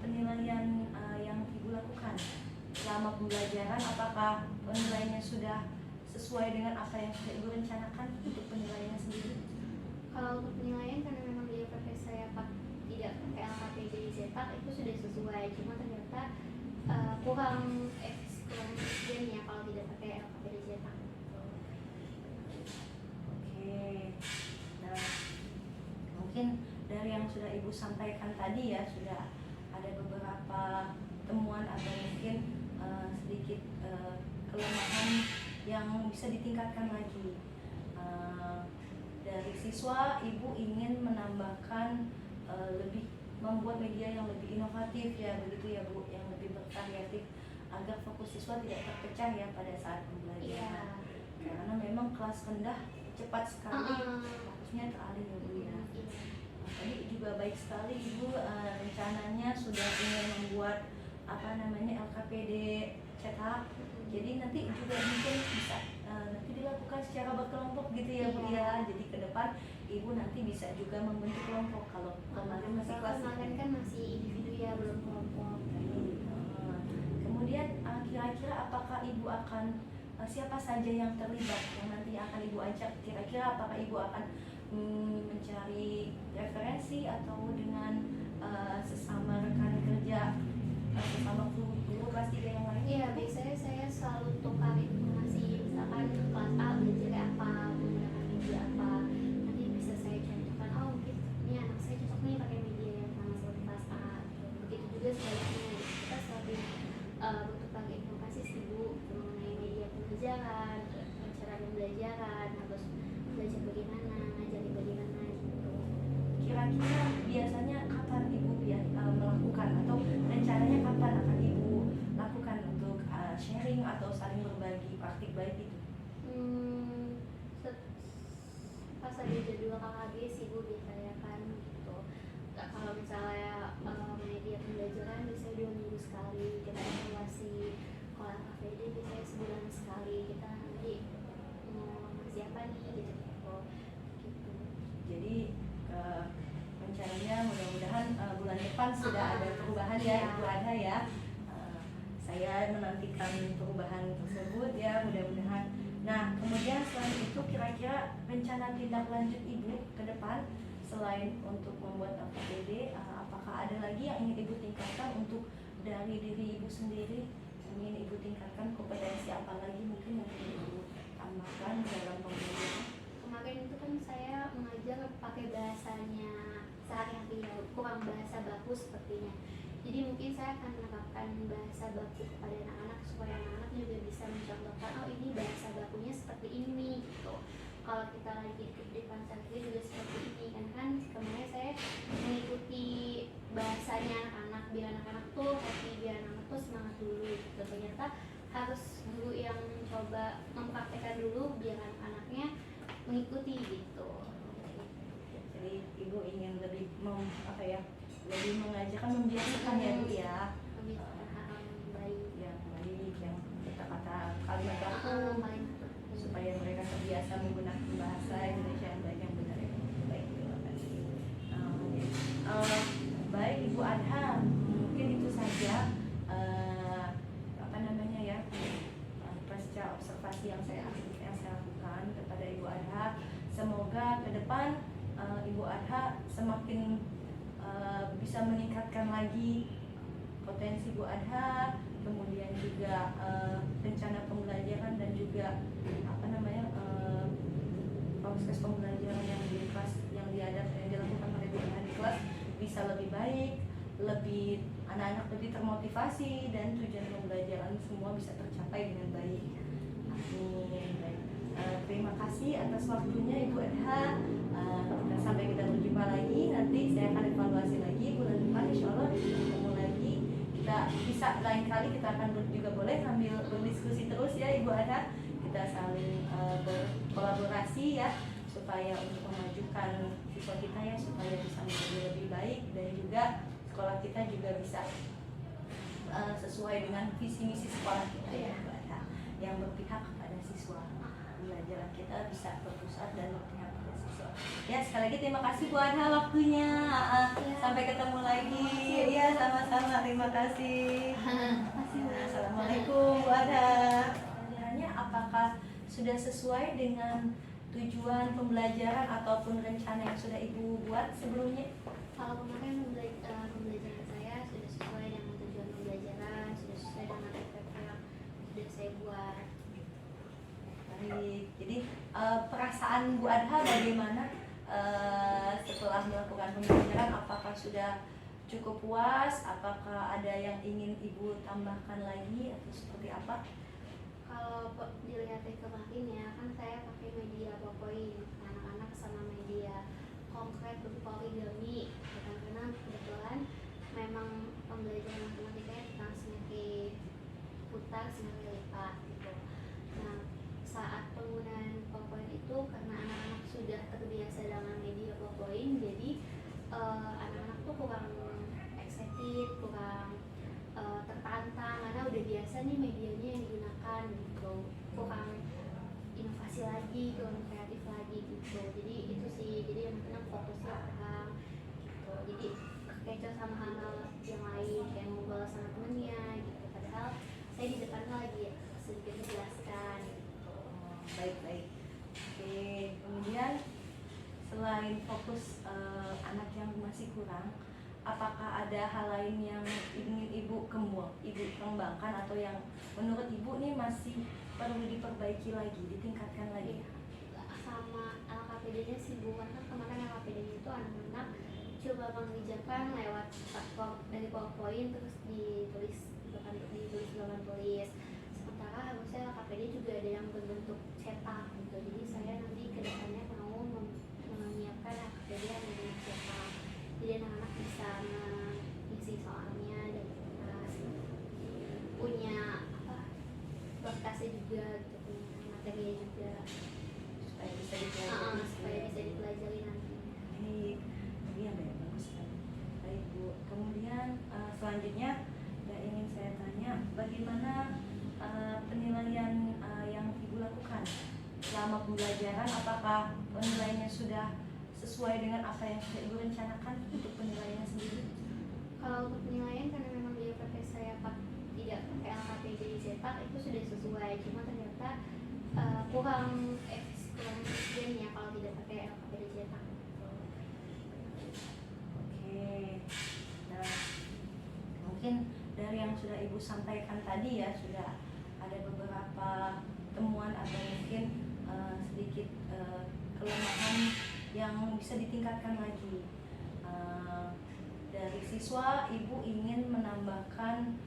penilaian yang ibu lakukan selama pembelajaran? Apakah penilaiannya sudah sesuai dengan apa yang sudah ibu rencanakan untuk penilaiannya sendiri? Kalau untuk penilaian karena memang dia pakai saya tidak pakai LKPD cetak itu sudah sesuai, cuma ternyata kurang efisien ya kalau tidak pakai LKPD cetak. Oke. Nah, mungkin dari yang sudah ibu sampaikan tadi ya, sudah ada beberapa temuan atau mungkin sedikit kelemahan yang bisa ditingkatkan lagi. Dari siswa, ibu ingin menambahkan lebih membuat media yang lebih inovatif ya, begitu ya Bu, yang lebih bervariatif agar fokus siswa tidak terpecah ya pada saat pembelajaran. Karena memang kelas rendah cepat sekali fokusnya teralih ya Bu ya. Tadi juga baik sekali Ibu rencananya sudah ingin membuat LKPD cetak. Jadi nanti juga mungkin bisa nanti dilakukan secara berkelompok gitu ya Bu ya. Jadi ke depan Ibu nanti bisa juga membentuk kelompok. Kalau kemarin masih kelas kemarin kan masih individu ya, belum kelompok. Kemudian kira-kira apakah Ibu akan siapa saja yang terlibat yang nanti akan Ibu ajak? Kira-kira apakah Ibu akan mencari referensi atau dengan sesama rekan kerja, sesama guru kelas 3 yang lain? Iya, biasanya saya selalu tukar informasi, misalkan kelas A belajar apa, menggunakan media apa, nanti bisa saya contohkan, oh mungkin ini anak saya cocok nih pakai media yang sama seperti kelas A. Begitu juga sebaliknya, kita selalu bertukar informasi sih Bu mengenai media pembelajaran, cara pembelajaran, harus belajar bagaimana, ngajari bagaimana gitu. Kira-kira biasanya kapan Ibu melakukan atau rencananya kapan akan Ibu lakukan untuk sharing atau saling berbagi praktik baik itu? Pas ada jadwal KKG sih Bu biasanya kan gitu. Kalau misalnya media pembelajaran biasanya 2 minggu sekali kita evaluasi. Kalau KKD biasanya sebulan sekali kita nanti mau siapa nih gitu. Jadi rencananya mudah-mudahan bulan depan sudah ada perubahan ya Ibu Adha ya. Saya menantikan perubahan tersebut ya, mudah-mudahan. Nah, kemudian selain itu kira-kira rencana tindak lanjut Ibu ke depan selain untuk membuat LKPD, apakah ada lagi yang ingin Ibu tingkatkan untuk dari diri Ibu sendiri? Ingin Ibu tingkatkan kompetensi apa lagi mungkin yang ingin Ibu tambahkan dalam pembelajaran? Kemarin itu kan saya mengajar pakai bahasanya sehari-hari ya, kurang bahasa baku sepertinya. Jadi mungkin saya akan menerapkan bahasa baku kepada anak-anak supaya anak-anak juga bisa mencontohkan, oh ini bahasa bakunya seperti ini gitu. Kalau kita lagi di konser juga seperti ini kan kemarin saya mengikuti bahasanya anak-anak biar anak-anak tuh happy, biar anak-anak tuh semangat dulu gitu. Ternyata harus guru yang coba mempraktekkan dulu biar anak-anaknya mengikuti gitu. Jadi Ibu ingin lebih lebih mengajarkan, membiasakan ya Bu ya. terbiasa menggunakan bahasa Indonesia yang baik yang benar ya. Baik, terima kasih. Baik Ibu Adha, mungkin itu saja apa namanya ya pasca observasi yang saya lakukan kepada Ibu Adha. Semoga ke depan Ibu Adha semakin bisa meningkatkan lagi potensi Ibu Adha, kemudian juga rencana pembelajaran dan juga apa namanya proses pembelajaran yang di kelas yang dilakukan oleh Ibu Adha di kelas bisa lebih baik, lebih anak-anak lebih termotivasi dan tujuan pembelajaran semua bisa tercapai dengan baik. Amin. Baik. Terima kasih atas waktunya Ibu Adha. Sampai kita berjumpa lagi. Nanti saya akan evaluasi lagi bulan depan, insya Allah ketemu lagi. Kita bisa lain kali kita akan juga boleh sambil berdiskusi terus ya Ibu Adha. Kita saling berkolaborasi ya supaya untuk memajukan siswa kita ya supaya bisa menjadi lebih baik dan juga sekolah kita juga bisa sesuai dengan visi misi sekolah kita ya Ibu Adha yang berpihak kepada siswa. Pembelajaran kita bisa berpusat dan berpihak pada siswa. Ya sekali lagi terima kasih Bu Adha waktunya. Sampai ketemu lagi. Ya sama-sama terima kasih. Assalamualaikum Bu Adha. Pertanyaannya apakah sudah sesuai dengan tujuan pembelajaran ataupun rencana yang sudah Ibu buat sebelumnya? Kalau kemarin pembelajaran saya sudah sesuai dengan tujuan pembelajaran, sudah sesuai dengan FPP yang sudah saya buat. Baik, jadi perasaan Bu Adha bagaimana setelah melakukan pembelajaran? Apakah sudah cukup puas? Apakah ada yang ingin Ibu tambahkan lagi atau seperti apa? Kalau dilihat dari kemarin ya, kan saya pakai media PowerPoint anak-anak sama media konkret berupa origami, karena kebetulan memang pembelajaran matematikanya tentang simetri putar, simetri lipat gitu. Nah, saat penggunaan PowerPoint itu karena anak-anak sudah terbiasa dengan media PowerPoint, jadi anak-anak tuh kurang excited, kurang tertantang karena udah biasa nih medianya yang digunakan gitu, kurang inovasi lagi, kurang kreatif lagi gitu. Jadi itu sih, jadi anak-anak fokusnya kurang gitu, jadi kekecoh sama hal yang lain kayak ngobrol sama temennya gitu, padahal saya di depannya lagi sedikit menjelaskan gitu. Baik. Oke, kemudian selain fokus anak yang masih kurang, apakah ada hal lain yang ingin Ibu kembangkan atau yang menurut Ibu nih masih perlu diperbaiki lagi, ditingkatkan lagi? Sama LKPD-nya sih Bu, karena kemarin LKPD-nya itu anak-anak coba mengerjakan lewat dari PowerPoint terus ditulis di papan tulis. Sementara harusnya LKPD juga ada yang berbentuk cetak gitu. Jadi saya nanti kedepannya mau menyiapkan LKPD yang berbentuk cetak. Jadi anak-anak bisa mengisi soalnya dan kertas, punya berkasnya juga gitu, punya materinya juga supaya bisa dipelajari nanti. Iya bagus sekali. Baik Bu. Kemudian selanjutnya yang ingin saya tanya, bagaimana penilaian yang Ibu lakukan selama pembelajaran? Apakah penilaiannya sudah sesuai dengan apa yang sudah Ibu rencanakan untuk penilaiannya sendiri? Kalau untuk penilaian karena memang di IPP saya tidak pakai LKPD dicetak itu sudah sesuai, cuma ternyata kurang efisien ya kalau tidak pakai LKPD dicetak. Oke. Nah, mungkin dari yang sudah Ibu sampaikan tadi ya sudah ada beberapa temuan atau mungkin sedikit kelemahan yang bisa ditingkatkan lagi. Dari siswa, Ibu ingin menambahkan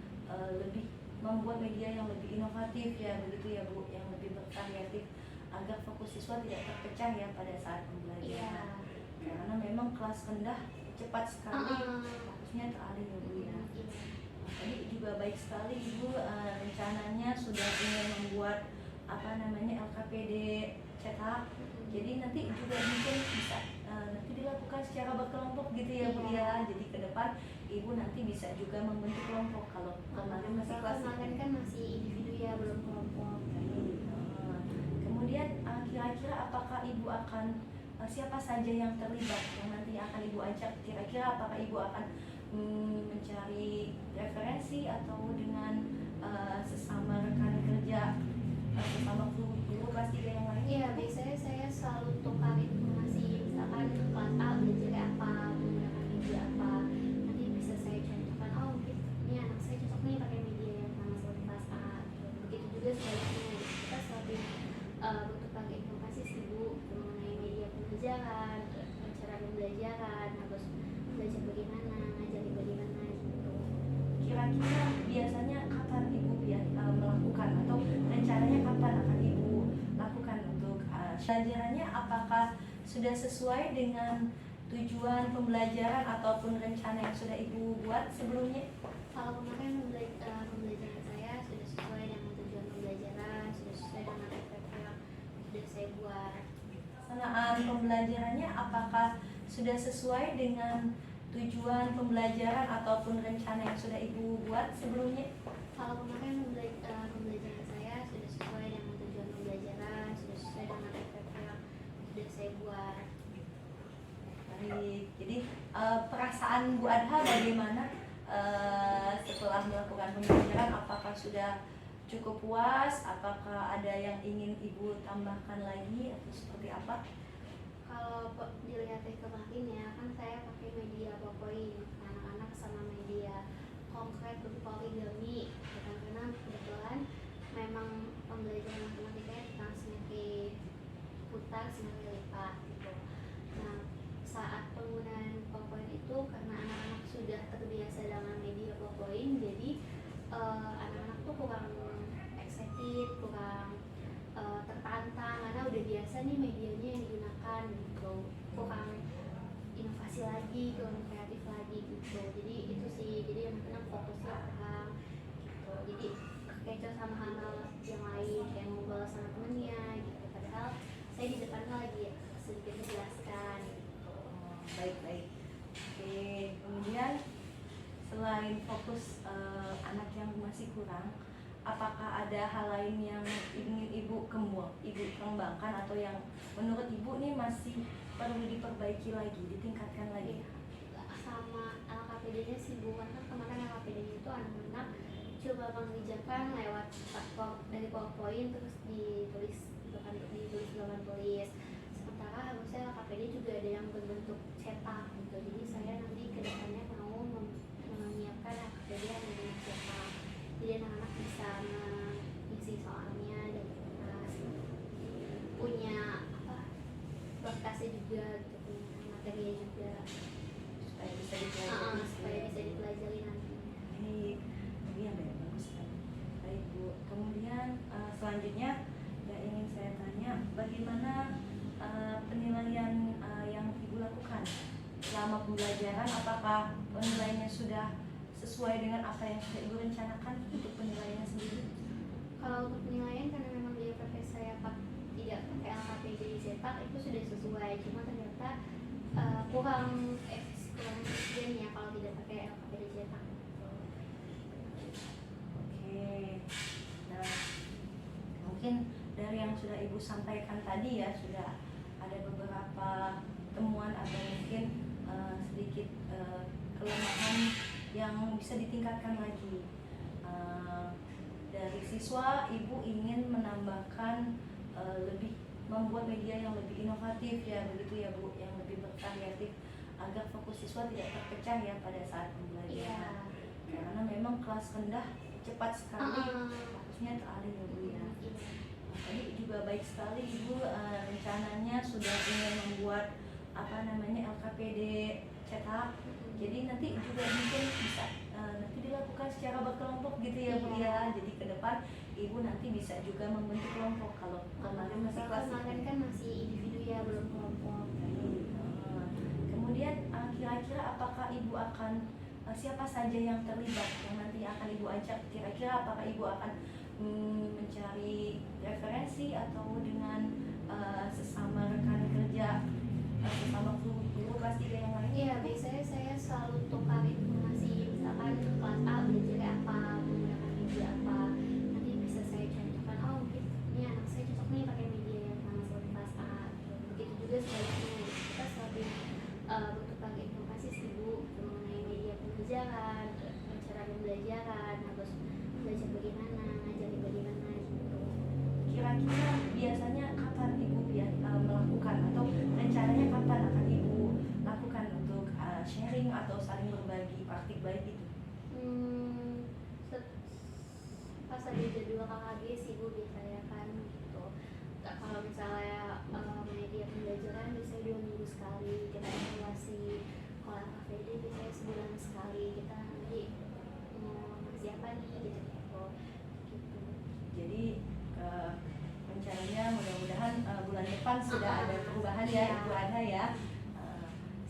lebih membuat media yang lebih inovatif ya, begitu ya Bu, yang lebih bervariatif agar fokus siswa tidak terpecah ya pada saat pembelajaran. Karena memang kelas rendah cepat sekali fokusnya teralih ya Bu ya. Tadi juga baik sekali Ibu rencananya sudah ingin membuat LKPD cetak. Jadi nanti juga mungkin bisa nanti dilakukan secara berkelompok gitu ya Bu ya. Jadi ke depan Ibu nanti bisa juga membentuk kelompok. Kalau kemarin masih kelas kemarin kan masih individu ya, belum kelompok. Kemudian kira-kira apakah ibu akan siapa saja yang terlibat yang nanti akan ibu ajak? Kira-kira apakah ibu akan mencari referensi atau dengan sesama rekan kerja, sesama guru kelas 3 yang lain? Iya, biasanya saya selalu tukar informasi, misalkan kelas A belajar apa, menggunakan media apa, nanti bisa saya contohkan, oh mungkin ini anak saya cocok nih pakai media yang sama seperti kelas A. Begitu juga sebaliknya, kita selalu bertukar informasi sih Bu mengenai media pembelajaran, cara pembelajaran, harus belajar bagaimana, ngajarin bagaimana gitu. Kira-kira biasanya kapan ibu melakukan atau rencananya kapan akan ibu lakukan untuk pembelajarannya? Apakah sudah sesuai dengan tujuan pembelajaran ataupun rencana yang sudah ibu buat sebelumnya? Kalau kemarin pembelajaran saya sudah sesuai dengan tujuan pembelajaran, sudah sesuai dengan FPP yang sudah saya buat. Pelaksanaan pembelajarannya apakah sudah sesuai dengan tujuan pembelajaran ataupun rencana yang sudah ibu buat sebelumnya? Kalau kemarin pembelajaran saya sudah sesuai dengan tujuan pembelajaran, sudah sesuai dengan FPP yang sudah saya buat. Baik, jadi perasaan Bu Adha bagaimana setelah melakukan pembelajaran? Apakah sudah cukup puas? Apakah ada yang ingin ibu tambahkan lagi atau seperti apa? Kalau dilihat dari kemarin ya, kan saya pakai media PowerPoint anak-anak sama media konkret berupa origami, karena kebetulan memang pembelajaran matematika tentang simetri putar, simetri lipat gitu. Nah, saat penggunaan PowerPoint itu karena anak-anak sudah terbiasa dengan media PowerPoint, jadi anak-anak tuh kurang excited, kurang tertantang karena udah biasa nih medianya yang digunakan gitu, kurang inovasi lagi, kurang kreatif lagi gitu. Jadi itu sih, jadi anak-anak fokusnya kurang gitu, jadi kecoh sama hal yang lain kayak ngobrol sama temennya gitu, padahal saya di depannya lagi sedikit menjelaskan gitu. Baik. Oke, kemudian selain fokus anak yang masih kurang, apakah ada hal lain yang ingin ibu kembangkan atau yang menurut ibu nih masih perlu diperbaiki lagi, ditingkatkan lagi? Sama LKPD-nya sih Bu, karena kemarin LKPD-nya itu anak-anak coba mengerjakan lewat platform dari PowerPoint terus ditulis ditulis gambar tulis. Sementara harusnya LKPD juga ada yang berbentuk cetak gitu. Jadi saya nanti kedepannya mau menyiapkan LKPD yang berbentuk cetak. Jadi anak-anak bisa mengisi soalnya dan punya berkasnya juga gitu, punya materinya juga Supaya bisa dipelajari. supaya bisa dipelajari nanti. Baik, iya bagus sekali. Baik Bu, kemudian selanjutnya yang ingin saya tanya, bagaimana penilaian yang ibu lakukan selama pembelajaran? Apakah penilaiannya sudah sesuai dengan apa yang sudah ibu rencanakan untuk penilaiannya sendiri? Kalau untuk penilaian, karena memang di FPP saya tidak pakai LKPD cetak, itu sudah sesuai, cuma ternyata kurang efisien ya kalau tidak pakai LKPD cetak. Oke, nah mungkin dari yang sudah ibu sampaikan tadi ya, sudah ada beberapa temuan atau mungkin sedikit kelemahan yang bisa ditingkatkan lagi. Dari siswa, ibu ingin menambahkan lebih membuat media yang lebih inovatif ya, begitu ya Bu, yang lebih bervariatif agar fokus siswa tidak terpecah ya pada saat pembelajaran. Karena memang kelas rendah cepat sekali fokusnya teralih ya Bu ya. Tadi juga baik sekali Ibu rencananya sudah ingin membuat LKPD cetak. Jadi nanti juga mungkin bisa nanti dilakukan secara berkelompok gitu ya Bu ya. Jadi ke depan Ibu nanti bisa juga membentuk kelompok. Kalau kemarin masih kelas kemarin kan masih individu ya, belum kelompok. Kemudian kira-kira apakah Ibu akan siapa saja yang terlibat yang nanti akan Ibu ajak? Kira-kira apakah Ibu akan mencari referensi atau dengan sesama rekan kerja, sesama guru kelas 3 yang lain? Iya, biasanya saya selalu tukar informasi, misalkan kelas A belajar apa, menggunakan media apa, nanti bisa saya contohkan, oh mungkin ini anak saya cocok nih pakai media pembelajaran, cara pembelajaran, harus belajar bagaimana, ngajarin bagaimana gitu. Kira-kira biasanya kapan ibu melakukan atau rencananya kapan akan ibu lakukan untuk sharing atau saling berbagi praktik baik itu? Pas ada jadwal KKG sih Bu biasanya kan gitu. Kalau misalnya media pembelajaran biasanya 2 minggu sekali kita evaluasi. Kalau KVD biasanya sebulan sekali kita nanti mau ngasih apa nih gitu. Jadi rencananya mudah-mudahan bulan depan sudah ada perubahan ya Ibu Adha ya.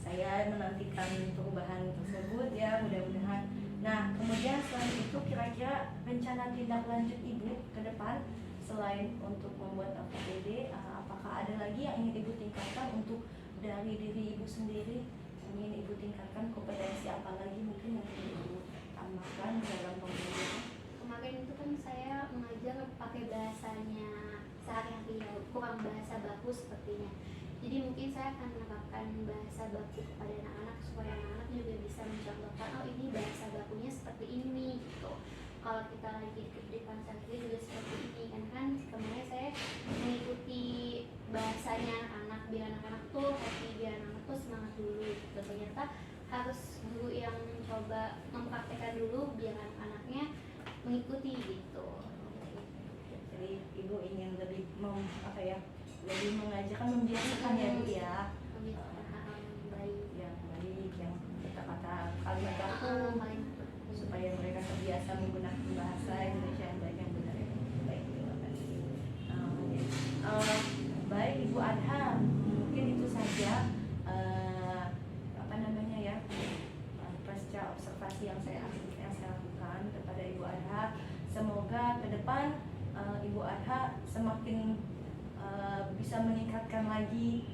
Saya menantikan perubahan tersebut ya, mudah-mudahan. Nah, kemudian selain itu kira-kira rencana tindak lanjut Ibu ke depan selain untuk membuat APD, apakah ada lagi yang ingin Ibu tingkatkan untuk dari diri Ibu sendiri? Ingin Ibu tingkatkan kompetensi apa lagi mungkin yang ingin Ibu tambahkan dalam pembelajaran? Kemarin itu kan saya mengajar pakai bahasanya sehari-hari, kurang bahasa baku sepertinya. Jadi mungkin saya akan menerapkan bahasa baku kepada anak-anak supaya anak-anak juga bisa mencontohkan, oh ini bahasa bakunya seperti ini gitu. Kalau kita lagi di Pancasila juga seperti ini kan kemarin saya mengikuti bahasanya anak-anak biar anak-anak tuh happy, biar anak-anak tuh semangat dulu gitu. Ternyata harus guru yang mencoba mempraktekkan dulu biar anak-anaknya mengikuti gitu. Jadi Ibu ingin lebih lebih mengajarkan, membiasakan ya Bu ya. Yang baik, yang kata-kata kalimat baku supaya mereka terbiasa menggunakan bahasa Indonesia yang baik, yang benar ya. Baik, terima kasih. Baik Ibu Adha, mungkin itu saja pasca observasi yang saya lakukan kepada Ibu Adha. Semoga ke depan Ibu Adha semakin bisa meningkatkan lagi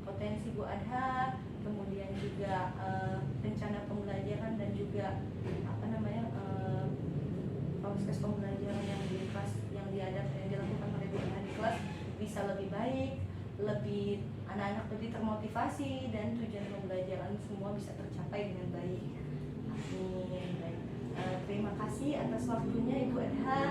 potensi Bu Adha, kemudian juga rencana pembelajaran dan juga proses pembelajaran yang di kelas yang dilakukan oleh Bu Adha di kelas bisa lebih baik, lebih anak-anak lebih termotivasi dan tujuan pembelajaran semua bisa tercapai dengan baik. Amin. Baik. Terima kasih atas waktunya Ibu Adha.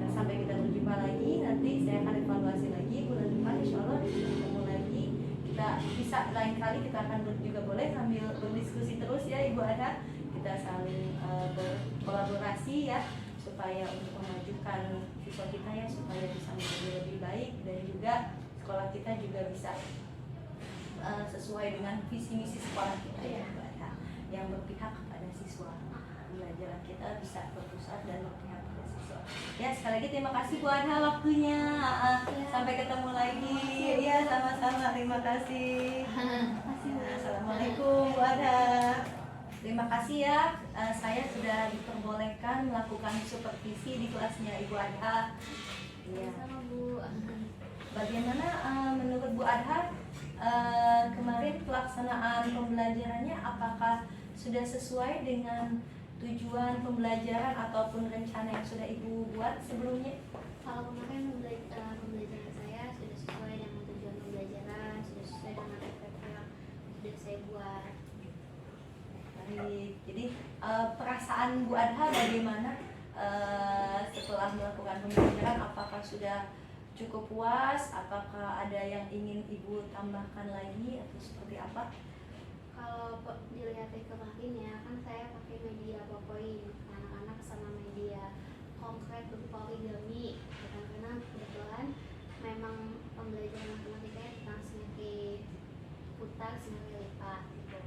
Sampai kita berjumpa lagi, nanti saya akan evaluasi lagi bulan depan, insya Allah ketemu lagi. Kita bisa lain kali kita akan juga boleh sambil berdiskusi terus ya Ibu Adha. Kita saling berkolaborasi ya supaya untuk memajukan siswa kita ya, supaya bisa menjadi lebih baik dan juga sekolah kita juga bisa sesuai dengan visi misi sekolah kita ya Ibu Adha, yang berpihak kepada siswa. Pembelajaran kita bisa berpusat dan berpihak pada siswa. Ya, sekali lagi terima kasih Bu Adha waktunya. Sampai ketemu lagi. Ya, sama-sama. Terima kasih. Assalamualaikum Bu Adha. Terima kasih ya. Saya sudah diperbolehkan melakukan supervisi di kelasnya Ibu Adha. Ya. Sama Bu. Bagaimana menurut Bu Adha kemarin pelaksanaan pembelajarannya, apakah sudah sesuai dengan tujuan pembelajaran ataupun rencana yang sudah Ibu buat sebelumnya? Kalau kemarin pembelajaran saya sudah sesuai dengan tujuan pembelajaran, sudah sesuai dengan PPP yang sudah saya buat. Baik, jadi perasaan Bu Adha bagaimana setelah melakukan pembelajaran? Apakah sudah cukup puas? Apakah ada yang ingin Ibu tambahkan lagi atau seperti apa? Kalau dilihat dari kemarin ya, kan saya pakai media PowerPoint anak-anak sama media konkret berupa origami, karena kebetulan memang pembelajaran matematikanya tentang simetri putar, simetri lipat gitu.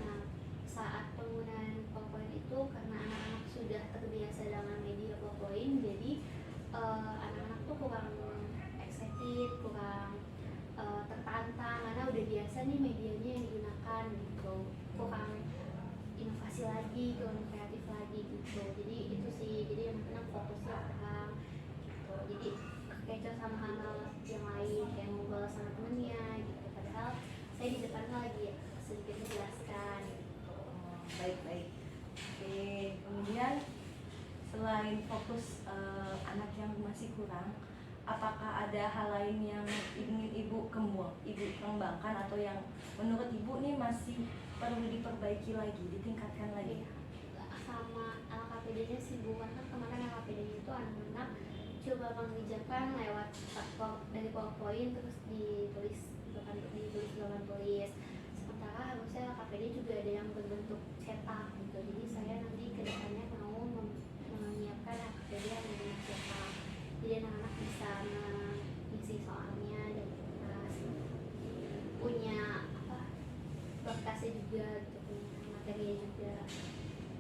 Nah, saat penggunaan PowerPoint itu karena anak-anak sudah terbiasa dengan media PowerPoint, jadi anak-anak tuh kurang excited, kurang tertantang karena udah biasa nih medianya yang digunakan gitu, kurang inovasi lagi, kurang kreatif lagi gitu. Jadi itu sih, jadi anak-anak fokusnya kurang gitu, jadi kecoh sama hal yang lain kayak ngobrol sama temennya gitu, padahal saya di depan lagi sedikit menjelaskan gitu. Baik. Oke, kemudian selain fokus anak yang masih kurang, apakah ada hal lain yang ingin Ibu kembangkan atau yang menurut Ibu nih masih perlu diperbaiki lagi, ditingkatkan lagi? Sama LKPD-nya sih Bu, karena kemarin LKPD-nya itu anak-anak coba mengerjakan lewat dari PowerPoint terus ditulis di papan tulis. Sementara harusnya LKPD juga ada yang berbentuk cetak gitu. Jadi saya nanti kedepannya mau menyiapkan LKPD yang berbentuk cetak. Jadi anak-anak bisa mengisi soalnya dan kertas, punya berkasnya juga gitu, punya materinya juga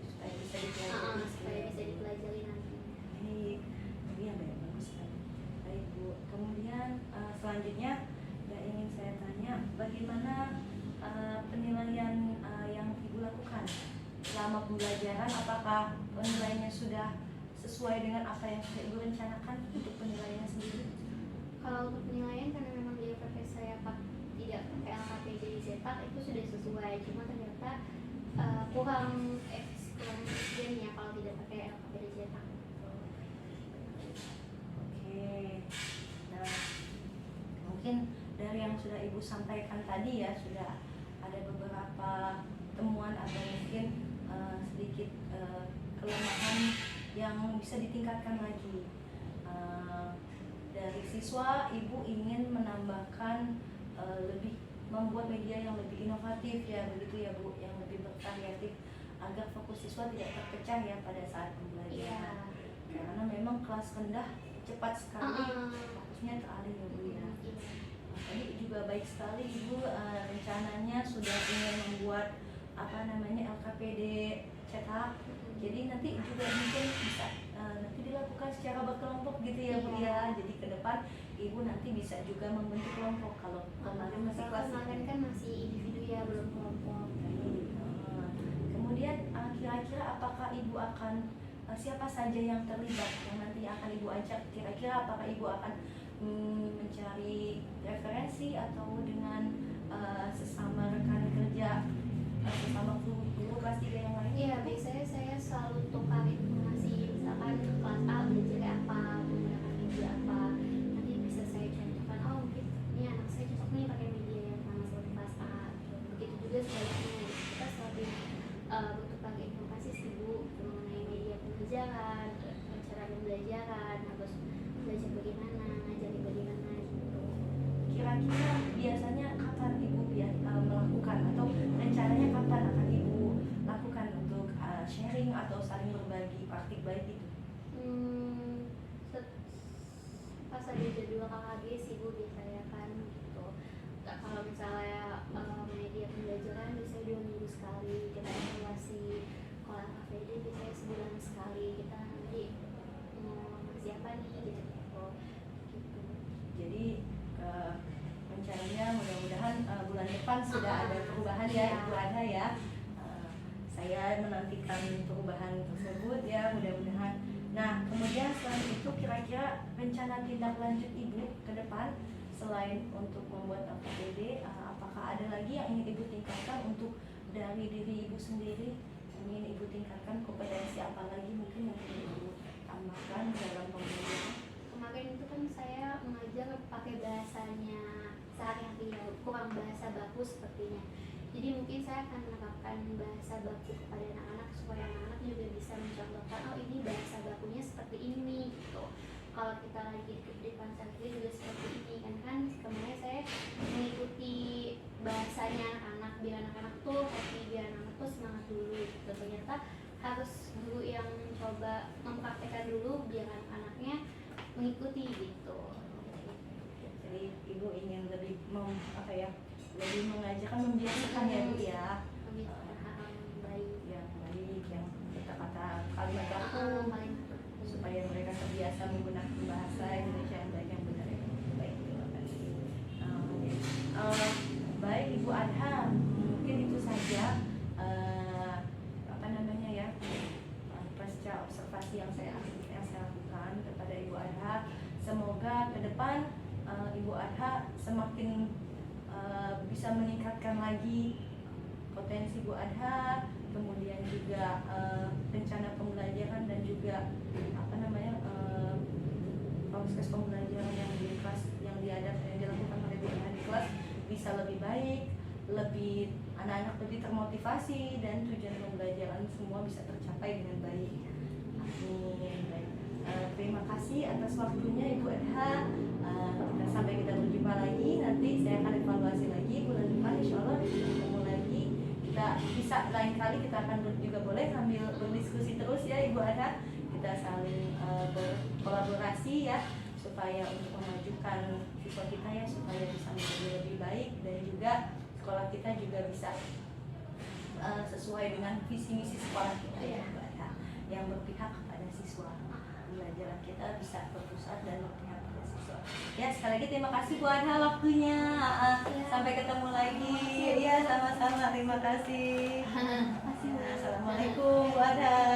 Supaya bisa dipelajari. supaya bisa dipelajari nanti. Baik, iya bagus sekali. Baik Bu, kemudian selanjutnya yang ingin saya tanya, bagaimana penilaian yang Ibu lakukan selama pembelajaran? Apakah penilaiannya sudah sesuai dengan apa yang sudah Ibu rencanakan untuk penilaiannya sendiri? Kalau untuk penilaian, karena memang di LKP saya tidak pakai LKPD dicetak, itu sudah sesuai. Cuma ternyata kurang efisien ya kalau tidak pakai LKPD dicetak. Oke, nah mungkin dari yang sudah Ibu sampaikan tadi ya, sudah ada beberapa temuan atau mungkin sedikit kelemahan yang bisa ditingkatkan lagi. Dari siswa, Ibu ingin menambahkan lebih membuat media yang lebih inovatif ya, begitu ya Bu, yang lebih bervariatif agar fokus siswa tidak terpecah ya pada saat pembelajaran. Karena memang kelas rendah cepat sekali fokusnya teralih ya Bu ya. Tadi juga baik sekali Ibu rencananya sudah ingin membuat LKPD cetak. Jadi nanti juga mungkin bisa nanti dilakukan secara berkelompok gitu ya Bu ya. Jadi ke depan Ibu nanti bisa juga membentuk kelompok. Kalau kemarin masih kelas kemarin kan masih individu ya, belum kelompok. Kemudian kira-kira apakah Ibu akan siapa saja yang terlibat yang nanti akan Ibu ajak? Kira-kira apakah Ibu akan mencari referensi atau dengan sesama rekan kerja, sesama guru kelas 3 yang lain? Iya, biasanya saya selalu tukar informasi, misalkan kelas A belajar apa, menggunakan media apa, nanti bisa saya contohkan, oh mungkin ini anak saya cocok nih pakai media yang sama seperti kelas A. Begitu juga sebaliknya, kita selalu bertukar informasi sih Bu, mengenai media pembelajaran, cara pembelajaran, harus belajar bagaimana, ngajari bagaimana gitu. Kira-kira biasanya kapan Ibu melakukan atau rencananya kapan akan Ibu lakukan untuk sharing atau saling berbagi praktik baik itu? Pas ada jadwal KKG sih Bu, biasanya kan gitu. Kalau misalnya media pembelajaran biasanya 2 minggu sekali kita evaluasi. Kalau KKD biasanya sebulan sekali, kita nanti mau siapa nih gitu. Jadi rencananya mudah-mudahan bulan depan sudah ada perubahan ya Ibu Adha ya. Saya menantikan perubahan tersebut ya, mudah-mudahan. Nah kemudian selain itu kira-kira rencana tindak lanjut Ibu ke depan selain untuk membuat LKPD, apakah ada lagi yang ingin Ibu tingkatkan untuk dari diri Ibu sendiri? Ingin Ibu tingkatkan kompetensi apa lagi mungkin yang ingin Ibu tambahkan dalam pembelajaran? Kemarin itu kan saya mengajar pakai bahasanya sehari-hari ya, kurang bahasa baku sepertinya. Jadi mungkin saya akan menerapkan bahasa baku kepada anak-anak supaya anak-anak juga bisa mencontohkan, oh ini bahasa bakunya seperti ini gitu. Kalau kita lagi di depan santri juga seperti ini kan kemarin saya mengikuti bahasanya anak-anak biar anak-anak tuh happy, biar anak-anak tuh semangat dulu gitu. Ternyata harus guru yang coba mempraktekkan dulu biar anak-anaknya mengikuti gitu. Jadi Ibu ingin lebih lebih mengajarkan, membiasakan ya Bu ya, yang baik, yang kata-kata kalimat baku, supaya mereka terbiasa menggunakan bahasa Indonesia yang baik, yang benar ya. Baik, terima kasih. Baik Ibu Adha, mungkin itu saja pasca observasi yang saya lakukan kepada Ibu Adha. Semoga ke depan Ibu Adha semakin bisa meningkatkan lagi potensi Ibu Adha, kemudian juga rencana pembelajaran dan juga proses pembelajaran yang di kelas yang dilakukan oleh Ibu Adha di kelas bisa lebih baik, lebih anak-anak lebih termotivasi dan tujuan pembelajaran semua bisa tercapai dengan baik. Amin. Baik. Terima kasih atas waktunya Ibu Adha. Sampai kita berjumpa lagi. Nanti saya akan evaluasi lagi bulan depan, insya Allah ketemu lagi. Kita bisa lain kali kita akan juga boleh sambil berdiskusi terus ya Ibu Adha. Kita saling berkolaborasi ya, supaya untuk memajukan siswa kita ya, supaya bisa menjadi lebih baik dan juga sekolah kita juga bisa sesuai dengan visi misi sekolah kita ya Mbak Adha, yang berpihak kepada siswa. Pembelajaran kita bisa berpusat dan berpihak pada siswa. Ya, sekali lagi terima kasih Bu Adha waktunya. Sampai ketemu lagi. Ya, sama-sama. Terima kasih. Assalamualaikum Bu Adha.